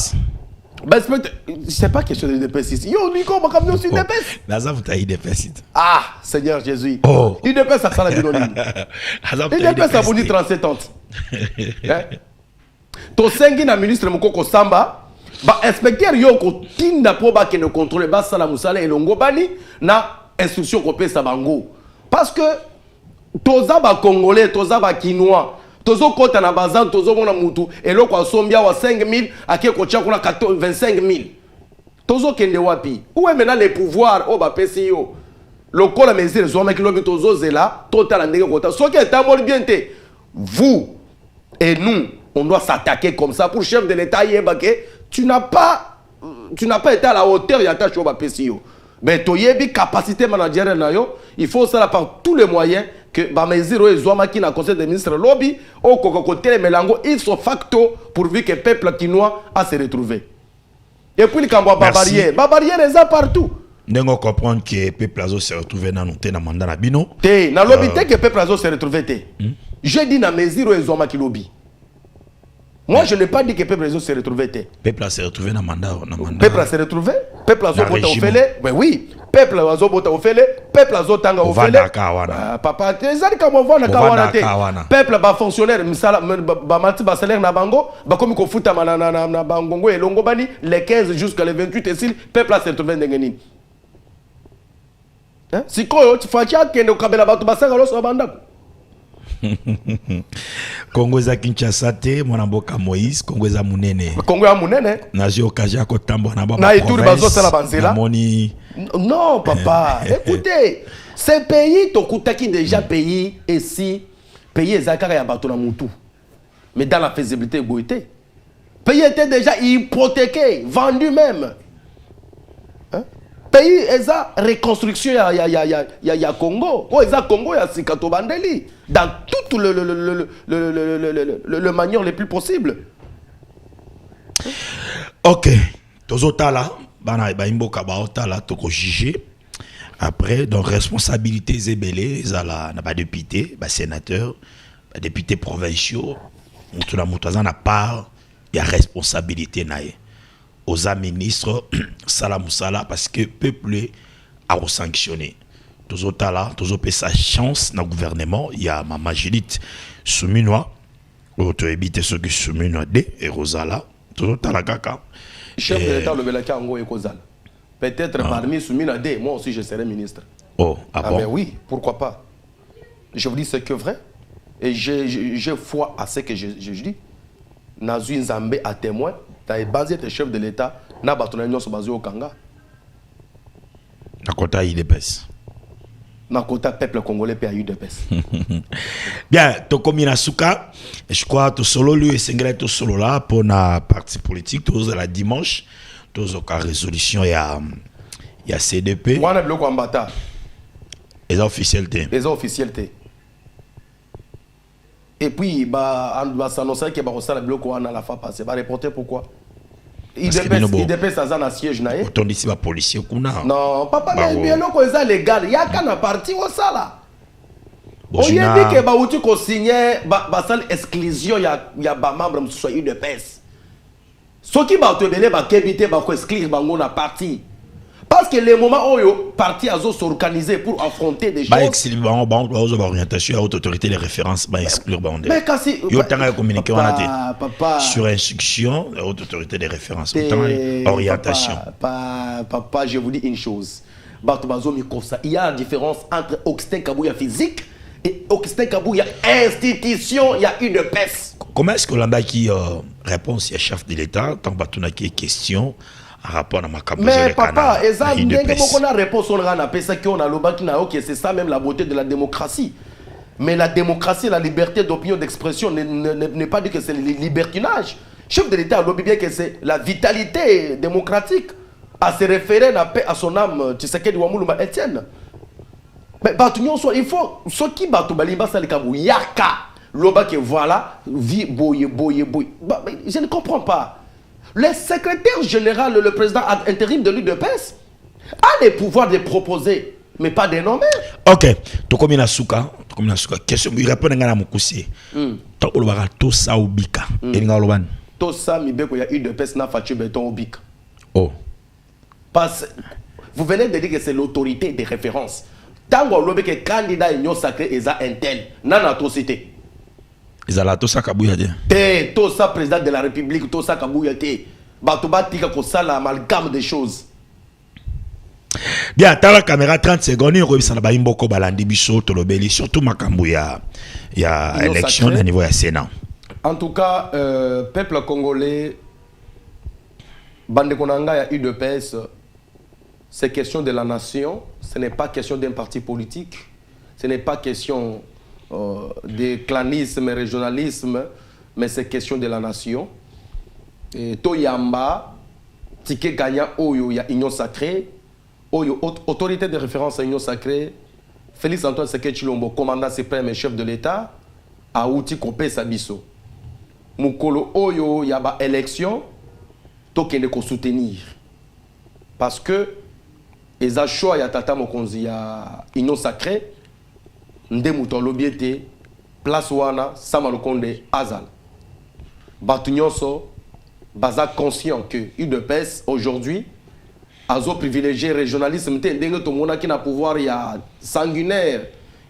Ba inspecteur, c'est pas question de DPS ici. Yo Nico ba comme aussi DPS. Naza vuta DPS. Ah, Seigneur Jésus. Oh. Il DPS ça sala binoni. Il DPS ça boni 37 ans. To sengi na ministre Mukoko Samba. Ba inspecteur yo Kotinda po ba ke ne contrôler ba sala musala elongo bani na instruction qu'on sa bango parce que toza ba congolais toza ba kinois tozo kota na bazan tozo mona mutu eloko asombia wa 5000 ake kocha kuna 25000 tozo kende wapi où est maintenant les pouvoirs au ba PCO lokola mesure zo maki lobi tozo zela total ndenge kota soki etamoli bien te vous et nous on doit s'attaquer comme ça pour chef de l'état yebake tu n'as pas été à la hauteur ya ta choba PCO. Mais toyebi capacité managériale nayo, il faut ça par tous les moyens que Bameziro et Zouama qui n'a conseil des ministres lobby au côté Melango ils sont facto pourvu que le peuple quinois a se retrouver. Et puis le Cambois barrière est là partout. Nous comprendre que le peuple a se retrouvé dans le mandat na bino. Té na lobby té que le peuple a se retrouvé té. Je dis na Meziro et Zouama qui lobby. Moi, je n'ai pas dit que le peuple se retrouvé. Le peuple s'est retrouvé dans le mandat. Le peuple s'est retrouvé. Le peuple a voté au Félé. Mais oui. Le peuple a voté au Félé. Le peuple a voté au Félé. Papa, tu sais comment on va na kawana te. Le peuple a fonctionnaire. Misala, malti salaire na bango. Comme il faut na bango et longo bani. Les 15 jusqu'à les 28 et si le peuple s'est retrouvé dans le si quoi, tu fais qu'il y a un kabela batu basanga lo so banda. Congo za Kinshasa te mwana mboka Moïse Congo za munene Congo ya munene na j'ai occasion à kotambo na ba na ituri bazo sala banzela moni non papa écoutez ces pays tokutaki déjà pays ici pays ezaka ya bato na mutu mais dans la faisabilité goité pays était déjà hypothéqué vendu même pays eza reconstruction ya Congo ko eza Congo ya sikato bandeli dans tout le manière le plus possible. OK tozotala bana ba imboka ba otala toko juger après donc responsabilité zebelé zala na ba député ba sénateur ba député provinciaux mutu na mutu azana part ya responsabilité nae aux ministres Salamoussala parce que le peuple a sanctionné. Tous autres là, tous autres sa chance dans le gouvernement. Il y a ma majorité Souminois, auto éviter ceux qui Souminois de et Rosala. Tous autres là kaka. Chef de l'État le Belaka Ango et Kozal. Peut-être parmi Souminois de moi aussi je serai ministre. Oh, ah bon? Mais oui, pourquoi pas. Je vous dis c'est que vrai et j'ai foi à ce que je dis. Nazu Nzambe à témoin. Tu as basé tes chefs de l'État, na batonagnon sont basés au Kanga. Na kota UDPS. Na kota peuple congolais pe UDPS. Bien, to komi na suka, je crois to solo lui et sengre to solo là pour na parti politique tous la dimanche, tous aucun résolution il y a CDP. Wana bloko ambata. Les officialités. Les officialités. Et puis, bah, s'annoncer que bah, bloc on a la fois passée. Bah, reporter pourquoi? Il dépêche ça dans siège naé. Autant d'ici va policier kuna. Non, papa, mais bien là quoi ça légal. Il y a qu'un parti au ça là. On y a dit que bah où tu qu'on signait bah ça exclusion il y a bah membre soit une de pèse. Ce qui va te donner bah qu'habiter bah quoi exclure bah on a parti. Parce que les moments où le parti a s'organiser pour affronter des choses. Bah exclure bah orientation à haute autorité les références bah exclure bah on est. Mais kasi yo tanga communiquer on a papa sur instruction la haute autorité des références autant orientation. Papa je vous dis une chose. Bato bazomi kosa il y a la différence entre Augustin Kabouya physique et Augustin Kabouya institution il y a une peste. Comment est-ce que l'anda qui réponse à chef de l'État tant batuna qui question rapport à ma mais papa, on a réponse on a ça qu'on a le ok c'est ça même la beauté de la démocratie. Mais la démocratie, la liberté d'opinion, d'expression n'est pas dit que c'est le libertinage. Chef de l'État a bien que c'est la vitalité démocratique à se référer à son âme. Tu sais que Ouamoulou Etienne. Mais il faut ce qui battu Baliba Salikabu Yaka Loba que voilà vie boye. Je ne comprends pas. Le secrétaire général, le président intérim de l'UDPS, a les pouvoirs de proposer, mais pas de nommer. Ok. Tu comme na suka, question il répond ngana mukusi. To olobaka to sa ubika. Elinga oloban. To sa mibeko ya UDPS na fachu beton ubika. Oh. Parce vous venez de dire que c'est l'autorité de référence. Tango lobe que candidat union sacré eza intel, nana to cité. Izala to sa kabuya de. To sa président de la République, to sa kabuya te. Batuba tika ko sala amalgame des choses. Bien, dans la caméra 30 secondes, on revient à Imboko Balandi Bisso, Tolobeli, surtout Makambu, il y a élection au niveau du Sénat. En tout cas, peuple congolais, Bande Konanga, il y a UDPS, c'est question de la nation, ce n'est pas question d'un parti politique, ce n'est pas question de clanisme et régionalisme, mais c'est question de la nation. Et Toyamba, Tike Gagna Oyo, il y a Union Sacrée, autorité de référence à l'Union sacrée, Félix Antoine Tshisekedi Tshilombo, commandant suprême et chef de l'État, a outil Kopé Sabiso. Mukolo Oyo, il y a une élection, token de soutenir. Parce que, les achats, il y a Tata Mokonzi, il y a Union sacrée, Ndemouton Lobiete, Place Wana, Samalokonde, Azal. Batunyonso, Baza conscient que UDPS, aujourd'hui, Azo privilégié régionalisme, qui n'a pouvoir il y a sanguinaire,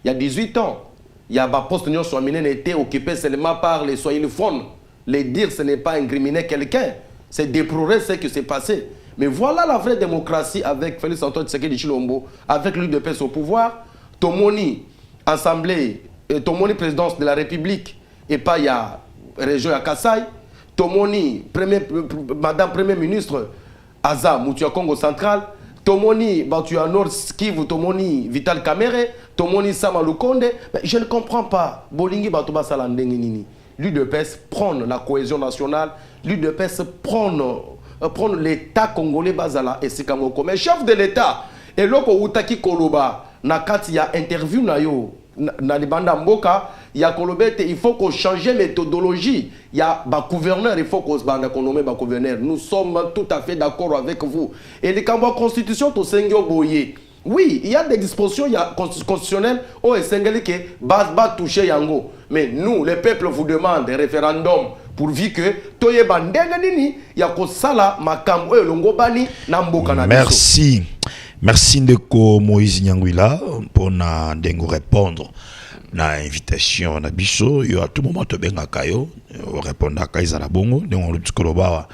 il y a 18 ans. Il y a un poste de soit été occupé seulement par les soyinophones. Les dire ce n'est pas incriminer quelqu'un, c'est déplorer ce qui s'est passé. Mais voilà la vraie démocratie avec Félix Antoine Tshisekedi Tshilombo, avec l'UDPS au pouvoir, Tomoni, Assemblée, Tomoni, présidence de la République, et pas il y a région à Kassai, Tomoni, Madame Premier ministre, Aza, Moutia Congo Central, Tomoni, Batua Nord Kivu, Tomoni, Vital Kamere, Tomoni Sama Lukonde. Je ne comprends pas. Bolingi Batuba Salandenginini. L'UDPS prône la cohésion nationale, l'UDPS prône l'État congolais Bazala et Sikamoko. Mais chef de l'État, et loko Utaki Koloba, Nakati ya interview na yo, na libanda mboka, ya Kolobete, il faut qu'on change méthodologie. Il y a ba gouverneur, il faut qu'on se bande nommer ba gouverneur. Nous sommes tout à fait d'accord avec vous. Et les Kambo constitution to Sengyo Boye. Oui, il y a des dispositions constitutionnelles au Sengeli qui bas toucher yango. Mais nous, les peuples vous demandent des référendums pourvu que toye bandenganini ya ko sala makambo e longo bani na mboka na biso. Merci. Merci Ndeko Moïse Nyangwila pour répondre na invitation na biso yo à tout moment to benga kayo répondre à Kaizala Bongo donc le tukoloba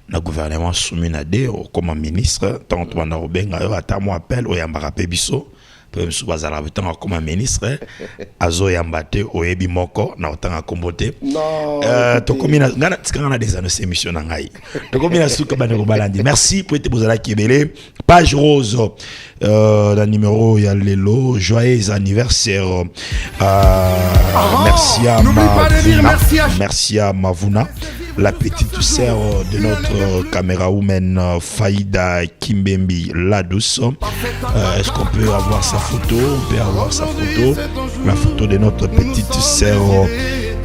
na gouvernement soumis na de comme ministre tant to na benga yo ata mo appel o yamba rapé biso peu sou bazala tant comme ministre azo yambate o yebi moko na otanga kombote to komina ngana tikanga des annonces émission na ngai to komina suka bana ko balandi merci pour être bozala kibele page rose le numéro il y a lelo joyeux anniversaire merci à Mavuna la petite sœur de notre camérawoman Faïda Kimbembi la douce. Est-ce qu'on peut avoir sa photo? On peut avoir sa photo, la photo de notre petite sœur.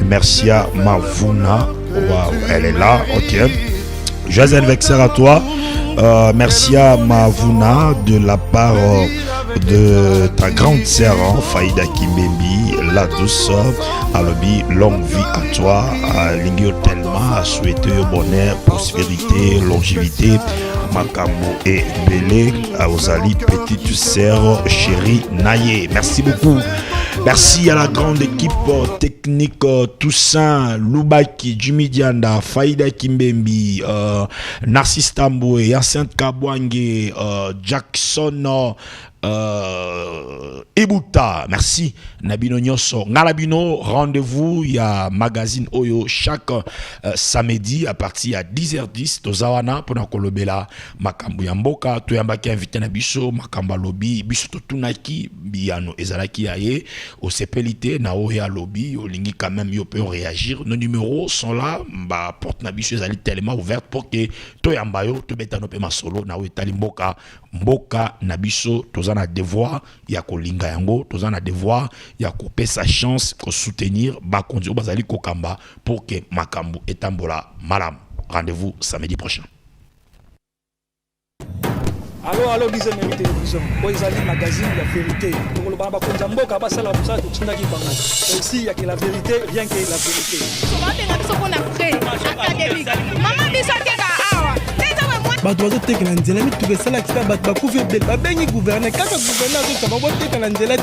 Merci à Mavuna. Wow, elle est là, ok. Joyeux anniversaire à toi. Merci à Mavuna de la part de ta grande sœur Faïda Kimbembi, la douce. Alobi, longue vie à toi. Lingio tellement à souhaiter bonheur, prospérité, longévité. Makambo et Belé, Ozali, petite sœur chérie Naye. Merci beaucoup. Merci à la grande équipe technique Toussaint, Loubaki, Jimmy Dianda, Faïda Kimbembi, Narcisse Tamboué, Yacinthe Kabwange, Jackson Ebuta, merci Nabino Nyoso Ngalabino, rendez-vous il y a magazine Oyo chaque samedi à partir à 10h10 Tozawana pour Kolobela Makambu Yamboka Toyambaki invité na biso Makamba Lobby biso Tunaki Biano Ezalaki Aye au Sepelité na Oya Lobby au Lingi quand même yo peut réagir. Nos numéros sont là, bah porte na biso ezali tellement ouverte pour que Toyambayo to betano pe masolo na Wetali Mboka Mboka na biso tozana devoir ya kolinga yango tozana devoir ya couper sa chance ko soutenir ba kondio bazali kokamba pour que Makambu etambola malam. Rendez-vous samedi prochain. Allô, disait mérité télévision. Oizali magazine la vérité. Donc le baba konza mboka basala musa to tsindaki bango. Ici il y a que la vérité, rien que la vérité. Maman biso keka awa. bato bazotekela nzela mituka esalakisa bato bakufi ebele babengi gouverneur kaka gouverneur azosaba botekela nzela